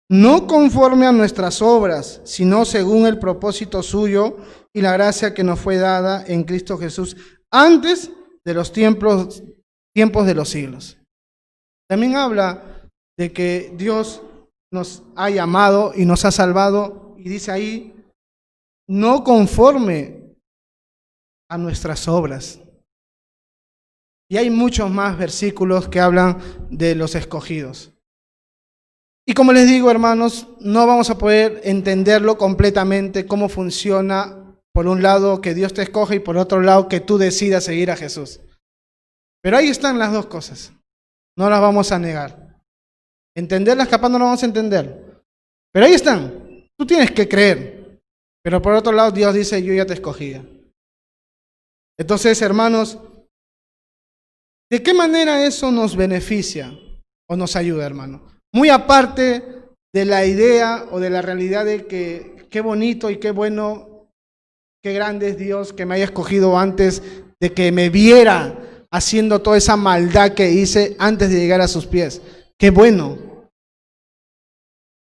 no conforme a nuestras obras, sino según el propósito suyo y la gracia que nos fue dada en Cristo Jesús antes de los tiempos de los siglos. También habla de que Dios nos ha llamado y nos ha salvado, y dice ahí, no conforme a nuestras obras. Y hay muchos más versículos que hablan de los escogidos. Y como les digo, hermanos, no vamos a poder entenderlo completamente, cómo funciona, por un lado, que Dios te escoge y por otro lado, que tú decidas seguir a Jesús. Pero ahí están las dos cosas. No las vamos a negar. Entenderlas capaz no las vamos a entender. Pero ahí están. Tú tienes que creer. Pero por otro lado, Dios dice, yo ya te escogía. Entonces, hermanos, ¿de qué manera eso nos beneficia o nos ayuda, hermano? Muy aparte de la idea o de la realidad de que qué bonito y qué bueno, qué grande es Dios que me haya escogido antes de que me viera haciendo toda esa maldad que hice antes de llegar a sus pies. Qué bueno.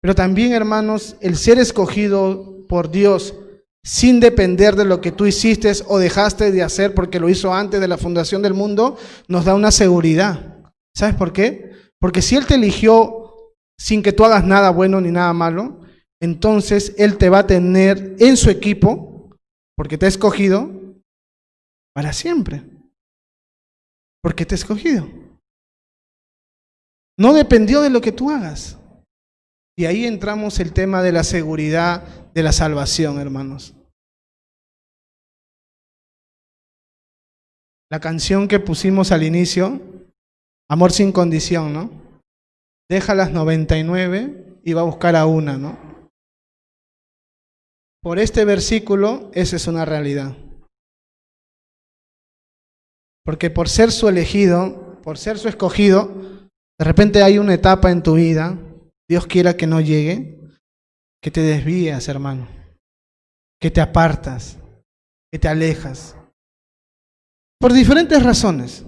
Pero también, hermanos, el ser escogido por Dios sin depender de lo que tú hiciste o dejaste de hacer porque lo hizo antes de la fundación del mundo, nos da una seguridad. ¿Sabes por qué? Porque si Él te eligió sin que tú hagas nada bueno ni nada malo, entonces Él te va a tener en su equipo, porque te ha escogido, para siempre. Porque te ha escogido. No dependió de lo que tú hagas. Y ahí entramos el tema de la seguridad de la salvación, hermanos. La canción que pusimos al inicio, Amor sin condición, ¿no? Deja las 99 y va a buscar a una, ¿no? Por este versículo, esa es una realidad. Porque por ser su elegido, por ser su escogido, De repente hay una etapa en tu vida, Dios quiera que no llegue, que te desvías, hermano, que te apartas, que te alejas, por diferentes razones,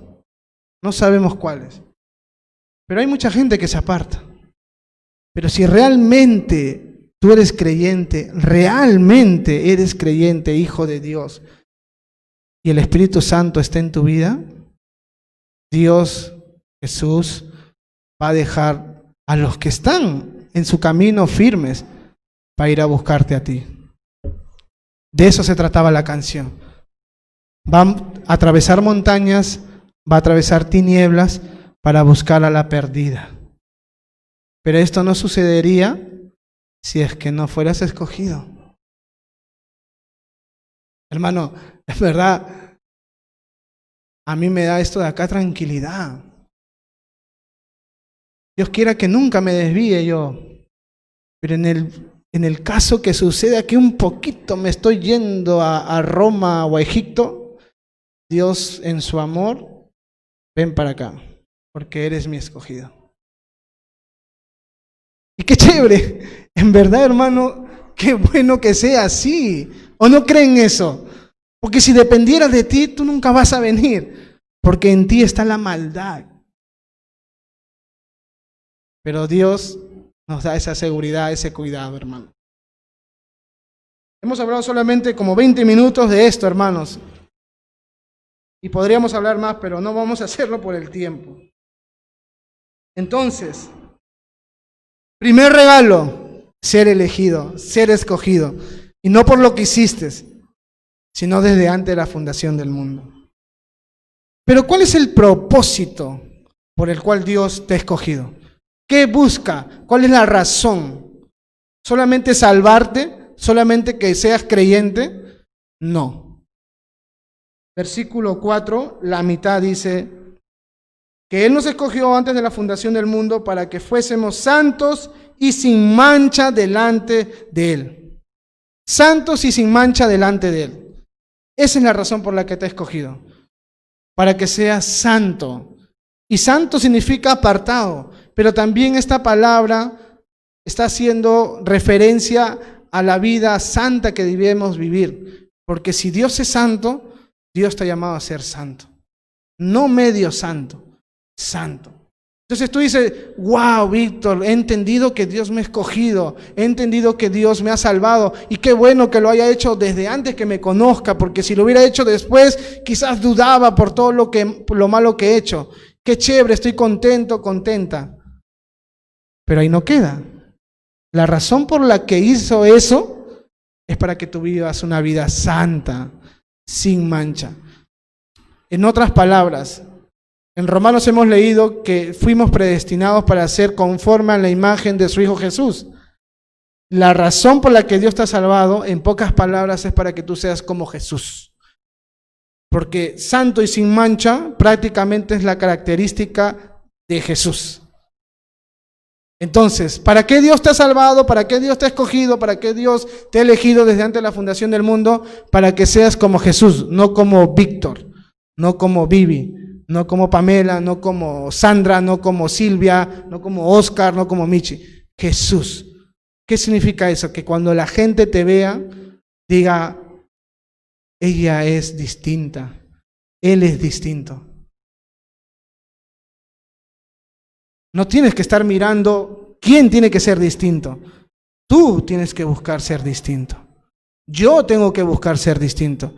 no sabemos cuáles, pero hay mucha gente que se aparta. Pero si realmente tú eres creyente, realmente eres creyente, hijo de Dios, y el Espíritu Santo está en tu vida, Dios, Jesús, va a dejar a los que están en su camino firmes para ir a buscarte a ti. De eso se trataba la canción. Va a atravesar montañas, va a atravesar tinieblas para buscar a la perdida. Pero esto no sucedería si es que no fueras escogido. Hermano, es verdad, a mí me da esto de acá tranquilidad. Dios quiera que nunca me desvíe yo, pero en el caso que suceda que un poquito me estoy yendo a Roma o a Egipto, Dios en su amor, ven para acá, porque eres mi escogido. Y qué chévere, en verdad, hermano, qué bueno que sea así. ¿O no creen eso? Porque si dependiera de ti, tú nunca vas a venir, porque en ti está la maldad. Pero Dios nos da esa seguridad, ese cuidado, hermano. Hemos hablado solamente como 20 minutos de esto, hermanos. Y podríamos hablar más, pero no vamos a hacerlo por el tiempo. Entonces, primer regalo, ser elegido, ser escogido. Y no por lo que hiciste, sino desde antes de la fundación del mundo. Pero ¿cuál es el propósito por el cual Dios te ha escogido? ¿Qué busca? ¿Cuál es la razón? ¿Solamente salvarte? ¿Solamente que seas creyente? No. Versículo 4, la mitad dice que Él nos escogió antes de la fundación del mundo para que fuésemos santos y sin mancha delante de Él. Santos y sin mancha delante de Él. Esa es la razón por la que te ha escogido. Para que seas santo. Y santo significa apartado. Pero también esta palabra está haciendo referencia a la vida santa que debemos vivir. Porque si Dios es santo, Dios te ha llamado a ser santo. No medio santo, santo. Entonces tú dices, wow, Víctor, he entendido que Dios me ha escogido, he entendido que Dios me ha salvado y qué bueno que lo haya hecho desde antes que me conozca, porque si lo hubiera hecho después, quizás dudaba por todo lo malo que he hecho. Qué chévere, estoy contento, contenta. Pero ahí no queda. La razón por la que hizo eso es para que tú vivas una vida santa, sin mancha. En otras palabras, en Romanos hemos leído que fuimos predestinados para ser conforme a la imagen de su Hijo Jesús. La razón por la que Dios te ha salvado, en pocas palabras, es para que tú seas como Jesús. Porque santo y sin mancha prácticamente es la característica de Jesús. Entonces, ¿para qué Dios te ha salvado? ¿Para qué Dios te ha escogido? ¿Para qué Dios te ha elegido desde antes de la fundación del mundo? Para que seas como Jesús, no como Víctor, no como Vivi, no como Pamela, no como Sandra, no como Silvia, no como Oscar, no como Michi. Jesús. ¿Qué significa eso? Que cuando la gente te vea, diga, ella es distinta, él es distinto. No tienes que estar mirando quién tiene que ser distinto. Tú tienes que buscar ser distinto. Yo tengo que buscar ser distinto.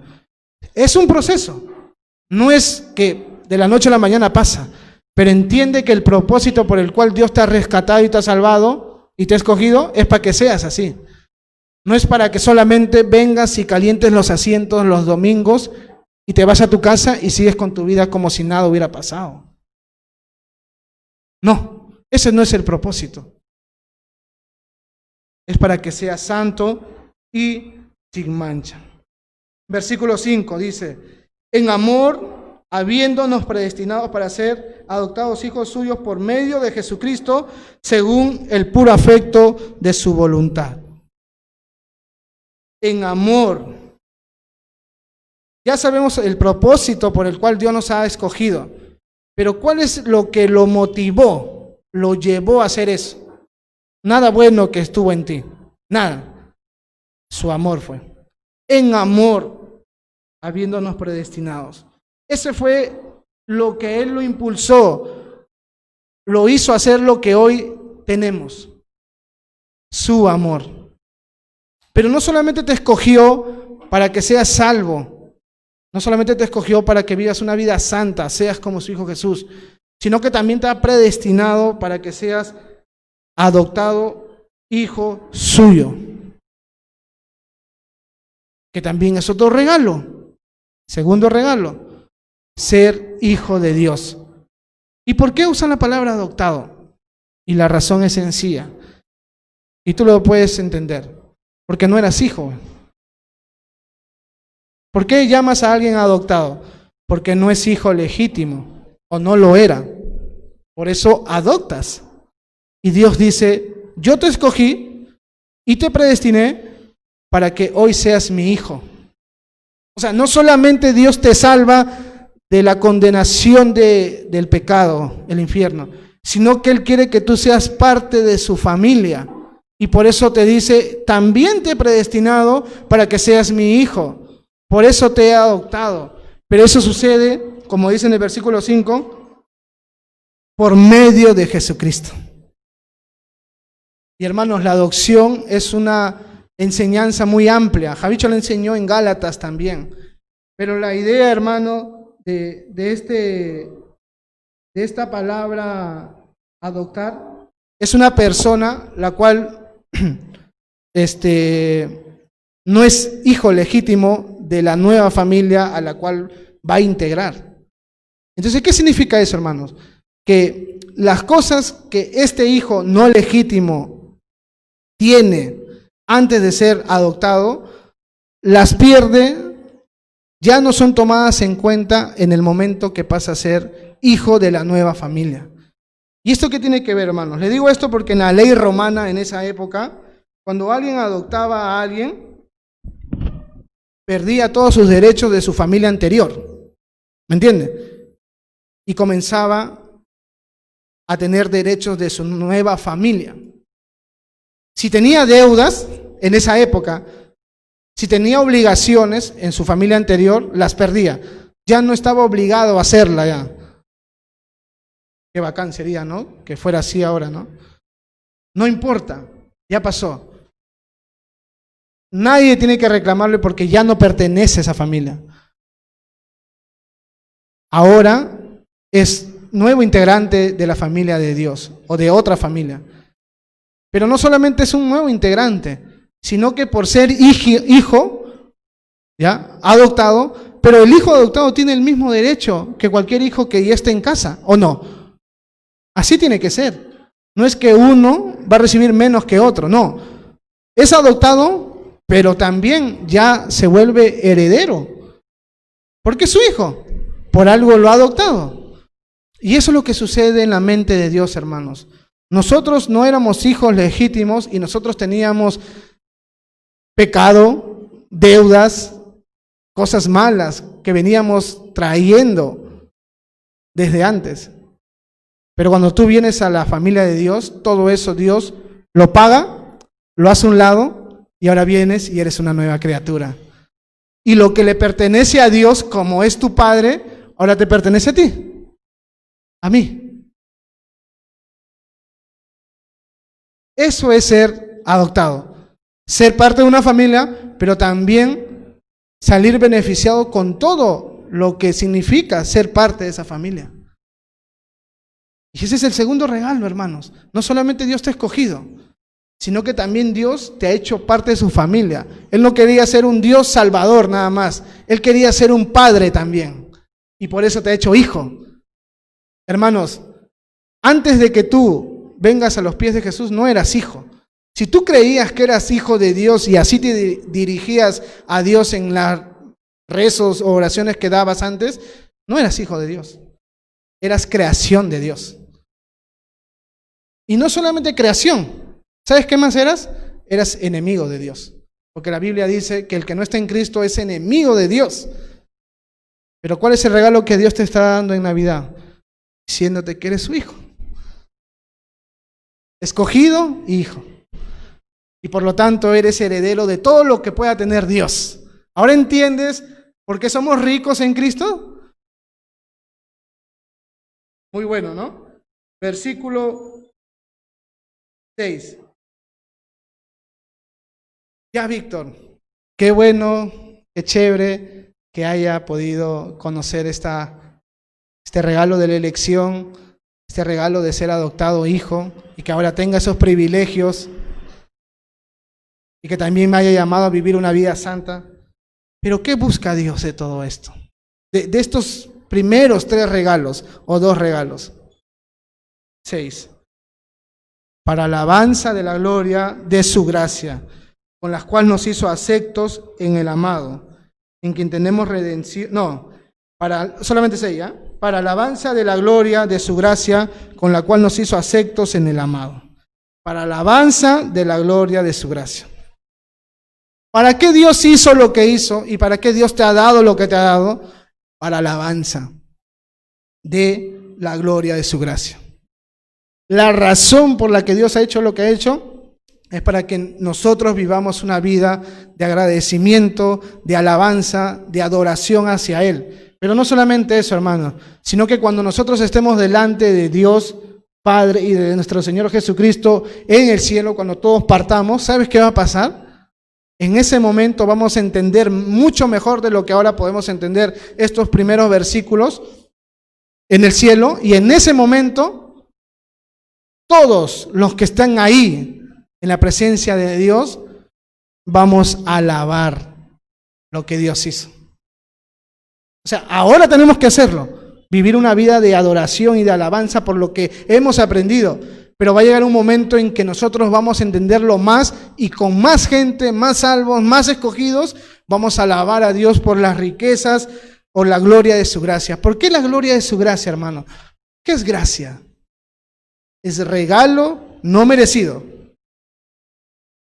Es un proceso. No es que de la noche a la mañana pasa, pero entiende que el propósito por el cual Dios te ha rescatado y te ha salvado y te ha escogido es para que seas así. No es para que solamente vengas y calientes los asientos los domingos y te vas a tu casa y sigues con tu vida como si nada hubiera pasado. No, ese no es el propósito. Es para que seas santo y sin mancha. Versículo 5 dice, en amor, habiéndonos predestinados para ser adoptados hijos suyos por medio de Jesucristo, según el puro afecto de su voluntad. En amor. Ya sabemos el propósito por el cual Dios nos ha escogido. Pero ¿cuál es lo que lo motivó? lo llevó a hacer eso. Nada bueno que estuvo en ti, nada. Su amor fue. En amor, habiéndonos predestinados. Ese fue lo que Él lo impulsó, lo hizo hacer lo que hoy tenemos. Su amor. Pero no solamente te escogió para que seas salvo, no solamente te escogió para que vivas una vida santa, seas como su Hijo Jesús, sino que también te ha predestinado para que seas adoptado hijo suyo. Que también es otro regalo. Segundo regalo, ser hijo de Dios. ¿Y por qué usan la palabra adoptado? Y la razón es sencilla. Y tú lo puedes entender. Porque no eras hijo. ¿Por qué llamas a alguien adoptado? Porque no es hijo legítimo o no lo era. Por eso adoptas. Y Dios dice, yo te escogí y te predestiné para que hoy seas mi hijo. O sea, no solamente Dios te salva de la condenación del pecado, el infierno, sino que Él quiere que tú seas parte de su familia. Y por eso te dice, también te he predestinado para que seas mi hijo. Por eso te he adoptado. Pero eso sucede, como dice en el versículo 5, por medio de Jesucristo. Y hermanos, la adopción es una enseñanza muy amplia. Javicho la enseñó en Gálatas también. Pero la idea, hermano, de esta palabra adoptar, es una persona la cual no es hijo legítimo de la nueva familia a la cual va a integrar. Entonces, ¿qué significa eso, hermanos? Que las cosas que este hijo no legítimo tiene antes de ser adoptado, las pierde, ya no son tomadas en cuenta en el momento que pasa a ser hijo de la nueva familia. ¿Y esto qué tiene que ver, hermanos? Le digo esto porque en la ley romana, en esa época, cuando alguien adoptaba a alguien, perdía todos sus derechos de su familia anterior. ¿Me entiende? Y comenzaba a tener derechos de su nueva familia. Si tenía deudas en esa época, si tenía obligaciones en su familia anterior, las perdía. Ya no estaba obligado a hacerla ya. Qué bacán sería, ¿no? Que fuera así ahora, ¿no? No importa, ya pasó. Nadie tiene que reclamarle porque ya no pertenece a esa familia. Ahora es nuevo integrante de la familia de Dios o de otra familia. Pero no solamente es un nuevo integrante, sino que por ser hijo, ¿ya? Adoptado, pero el hijo adoptado tiene el mismo derecho que cualquier hijo que ya esté en casa, ¿o no? Así tiene que ser. No es que uno va a recibir menos que otro, no. Es adoptado, pero también ya se vuelve heredero. Porque es su hijo. Por algo lo ha adoptado. Y eso es lo que sucede en la mente de Dios, hermanos. Nosotros no éramos hijos legítimos y nosotros teníamos pecado, deudas, cosas malas que veníamos trayendo desde antes. Pero cuando tú vienes a la familia de Dios, todo eso Dios lo paga, lo hace a un lado y ahora vienes y eres una nueva criatura. Y lo que le pertenece a Dios, como es tu Padre, ahora te pertenece a ti, a mí. Eso es ser adoptado. Ser parte de una familia, pero también salir beneficiado con todo lo que significa ser parte de esa familia. Y ese es el segundo regalo, hermanos. No solamente Dios te ha escogido, sino que también Dios te ha hecho parte de su familia. Él no quería ser un Dios salvador nada más. Él quería ser un padre también. Y por eso te ha hecho hijo. Hermanos, antes de que tú vengas a los pies de Jesús, no eras hijo. Si tú creías que eras hijo de Dios y así te dirigías a Dios en las rezos o oraciones que dabas antes, no eras hijo de Dios. Eras creación de Dios. Y no solamente creación. ¿Sabes qué más eras? Eras enemigo de Dios. Porque la Biblia dice que el que no está en Cristo es enemigo de Dios. Pero ¿cuál es el regalo que Dios te está dando en Navidad? Diciéndote que eres su hijo. escogido, hijo. Y por lo tanto eres heredero de todo lo que pueda tener Dios. ¿Ahora entiendes por qué somos ricos en Cristo? Muy bueno, ¿no? Versículo 6. Ya, Víctor, qué bueno, qué chévere que haya podido conocer este regalo de la elección, este regalo de ser adoptado hijo, y que ahora tenga esos privilegios, y que también me haya llamado a vivir una vida santa. Pero ¿qué busca Dios de todo esto? De estos primeros 3 regalos o 2 regalos. 6. Para alabanza de la gloria de su gracia, con las cuales nos hizo aceptos en el amado, en quien tenemos redención. No, solamente 6, ¿ya? Para alabanza de la gloria de su gracia, con la cual nos hizo aceptos en el amado. Para alabanza de la gloria de su gracia. ¿Para qué Dios hizo lo que hizo? ¿Y para qué Dios te ha dado lo que te ha dado? Para alabanza de la gloria de su gracia. La razón por la que Dios ha hecho lo que ha hecho es para que nosotros vivamos una vida de agradecimiento, de alabanza, de adoración hacia Él. Pero no solamente eso, hermano, sino que cuando nosotros estemos delante de Dios Padre y de nuestro Señor Jesucristo en el cielo, cuando todos partamos, ¿sabes qué va a pasar? En ese momento vamos a entender mucho mejor de lo que ahora podemos entender estos primeros versículos en el cielo, y en ese momento todos los que están ahí en la presencia de Dios vamos a alabar lo que Dios hizo. O sea, ahora tenemos que hacerlo, vivir una vida de adoración y de alabanza por lo que hemos aprendido. Pero va a llegar un momento en que nosotros vamos a entenderlo más, y con más gente, más salvos, más escogidos, vamos a alabar a Dios por las riquezas o la gloria de su gracia. ¿Por qué la gloria de su gracia, hermano? ¿Qué es gracia? Es regalo no merecido.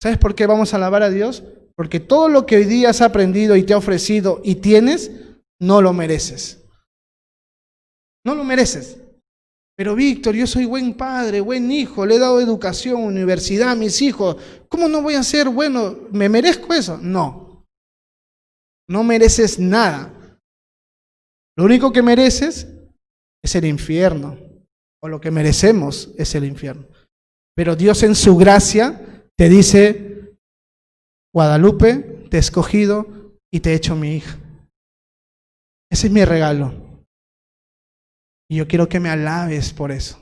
¿Sabes por qué vamos a alabar a Dios? Porque todo lo que hoy día has aprendido y te ha ofrecido y tienes, no lo mereces. No lo mereces. Pero Víctor, yo soy buen padre, buen hijo, le he dado educación, universidad a mis hijos. ¿Cómo no voy a ser bueno? ¿Me merezco eso? No. No mereces nada. Lo único que mereces es el infierno. O lo que merecemos es el infierno. Pero Dios en su gracia te dice: Guadalupe, te he escogido y te he hecho mi hija. Ese es mi regalo. Y yo quiero que me alabes por eso.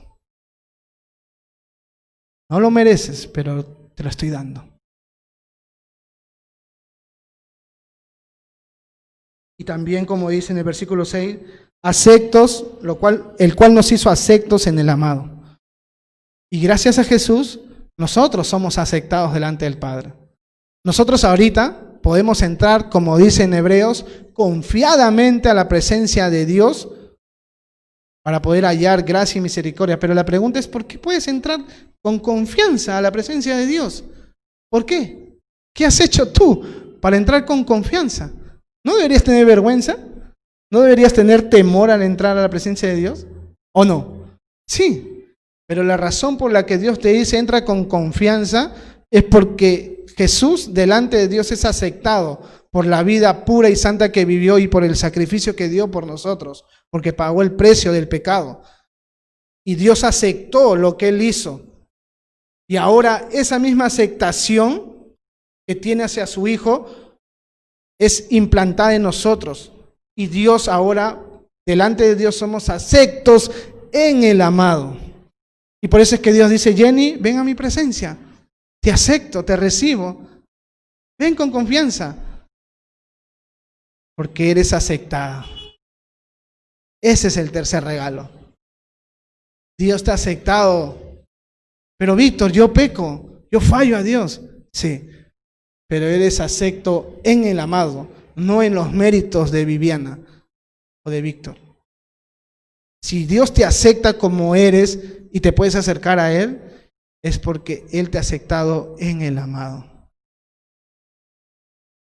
No lo mereces, pero te lo estoy dando. Y también, como dice en el versículo 6, aceptos, el cual nos hizo aceptos en el amado. Y gracias a Jesús, nosotros somos aceptados delante del Padre. Nosotros ahorita podemos entrar, como dice en Hebreos, confiadamente a la presencia de Dios, para poder hallar gracia y misericordia. Pero la pregunta es: ¿por qué puedes entrar con confianza a la presencia de Dios? ¿Por qué? ¿Qué has hecho tú para entrar con confianza? ¿No deberías tener vergüenza? ¿No deberías tener temor al entrar a la presencia de Dios? ¿O no? Sí, pero la razón por la que Dios te dice entra con confianza es porque Jesús delante de Dios es aceptado por la vida pura y santa que vivió y por el sacrificio que dio por nosotros, porque pagó el precio del pecado. Y Dios aceptó lo que Él hizo. Y ahora esa misma aceptación que tiene hacia su Hijo es implantada en nosotros. Y Dios ahora, delante de Dios, somos aceptos en el amado. Y por eso es que Dios dice: Jenny, ven a mi presencia. Te acepto, te recibo. Ven con confianza. Porque eres aceptada. Ese es el tercer regalo. Dios te ha aceptado. Pero Víctor, yo peco, yo fallo a Dios. Sí, pero eres acepto en el amado, no en los méritos de Viviana o de Víctor. Si Dios te acepta como eres y te puedes acercar a Él, es porque Él te ha aceptado en el amado.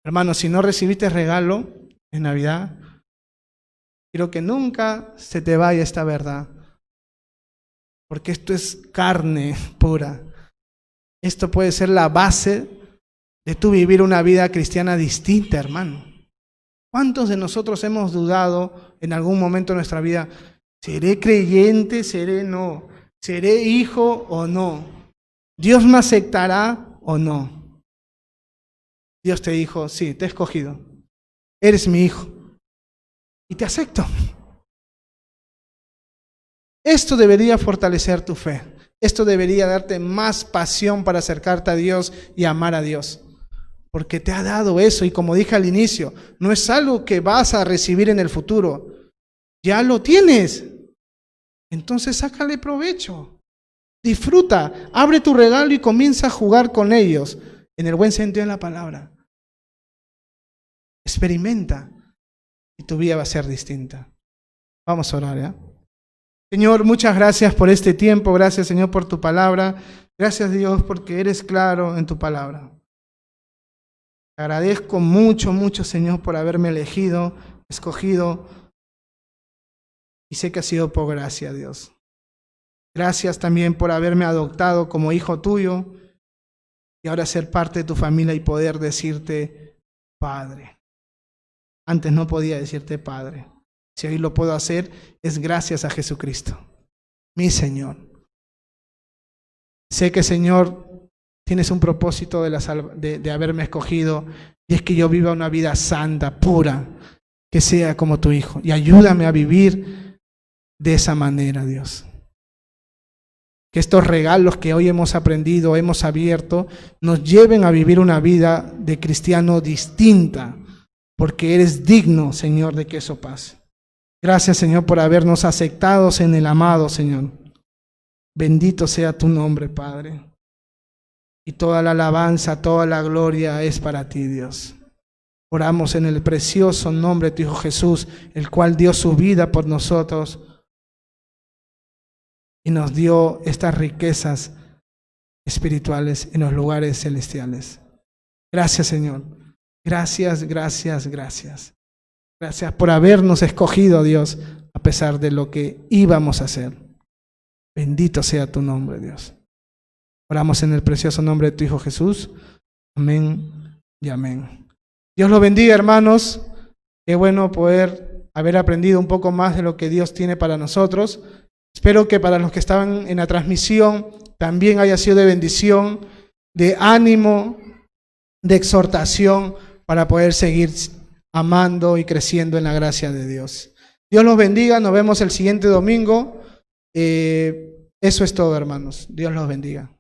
Hermano, si no recibiste regalo en Navidad, quiero que nunca se te vaya esta verdad, porque esto es carne pura. Esto puede ser la base de tu vivir una vida cristiana distinta, hermano. ¿Cuántos de nosotros hemos dudado en algún momento de nuestra vida? ¿Seré creyente? ¿Seré no? ¿Seré hijo o no? ¿Dios me aceptará o no? Dios te dijo, sí, te he escogido. Eres mi hijo. Y te acepto. Esto debería fortalecer tu fe. Esto debería darte más pasión para acercarte a Dios y amar a Dios. Porque te ha dado eso y como dije al inicio, no es algo que vas a recibir en el futuro. Ya lo tienes. Entonces sácale provecho. Disfruta, abre tu regalo y comienza a jugar con ellos, en el buen sentido de la palabra. Experimenta y tu vida va a ser distinta. Vamos a orar, ¿ya? Señor, muchas gracias por este tiempo, gracias Señor por tu palabra, gracias Dios porque eres claro en tu palabra. Te agradezco mucho, mucho Señor por haberme elegido, escogido y sé que ha sido por gracia Dios. Gracias también por haberme adoptado como hijo tuyo y ahora ser parte de tu familia y poder decirte Padre. Antes no podía decirte Padre. Si hoy lo puedo hacer, es gracias a Jesucristo, mi Señor. Sé que, Señor, tienes un propósito de haberme escogido, y es que yo viva una vida santa, pura, que sea como tu Hijo. Y ayúdame a vivir de esa manera, Dios. Que estos regalos que hoy hemos aprendido, hemos abierto, nos lleven a vivir una vida de cristiano distinta, porque eres digno, Señor, de que eso pase. Gracias, Señor, por habernos aceptado en el amado, Señor. Bendito sea tu nombre, Padre. Y toda la alabanza, toda la gloria es para ti, Dios. Oramos en el precioso nombre de tu Hijo Jesús, el cual dio su vida por nosotros y nos dio estas riquezas espirituales en los lugares celestiales. Gracias, Señor. Gracias, gracias, gracias. Gracias por habernos escogido, Dios, a pesar de lo que íbamos a hacer. Bendito sea tu nombre, Dios. Oramos en el precioso nombre de tu Hijo Jesús. Amén y amén. Dios los bendiga, hermanos. Qué bueno poder haber aprendido un poco más de lo que Dios tiene para nosotros. Espero que para los que estaban en la transmisión también haya sido de bendición, de ánimo, de exhortación para poder seguir amando y creciendo en la gracia de Dios. Dios los bendiga, nos vemos el siguiente domingo. Eso es todo, hermanos. Dios los bendiga.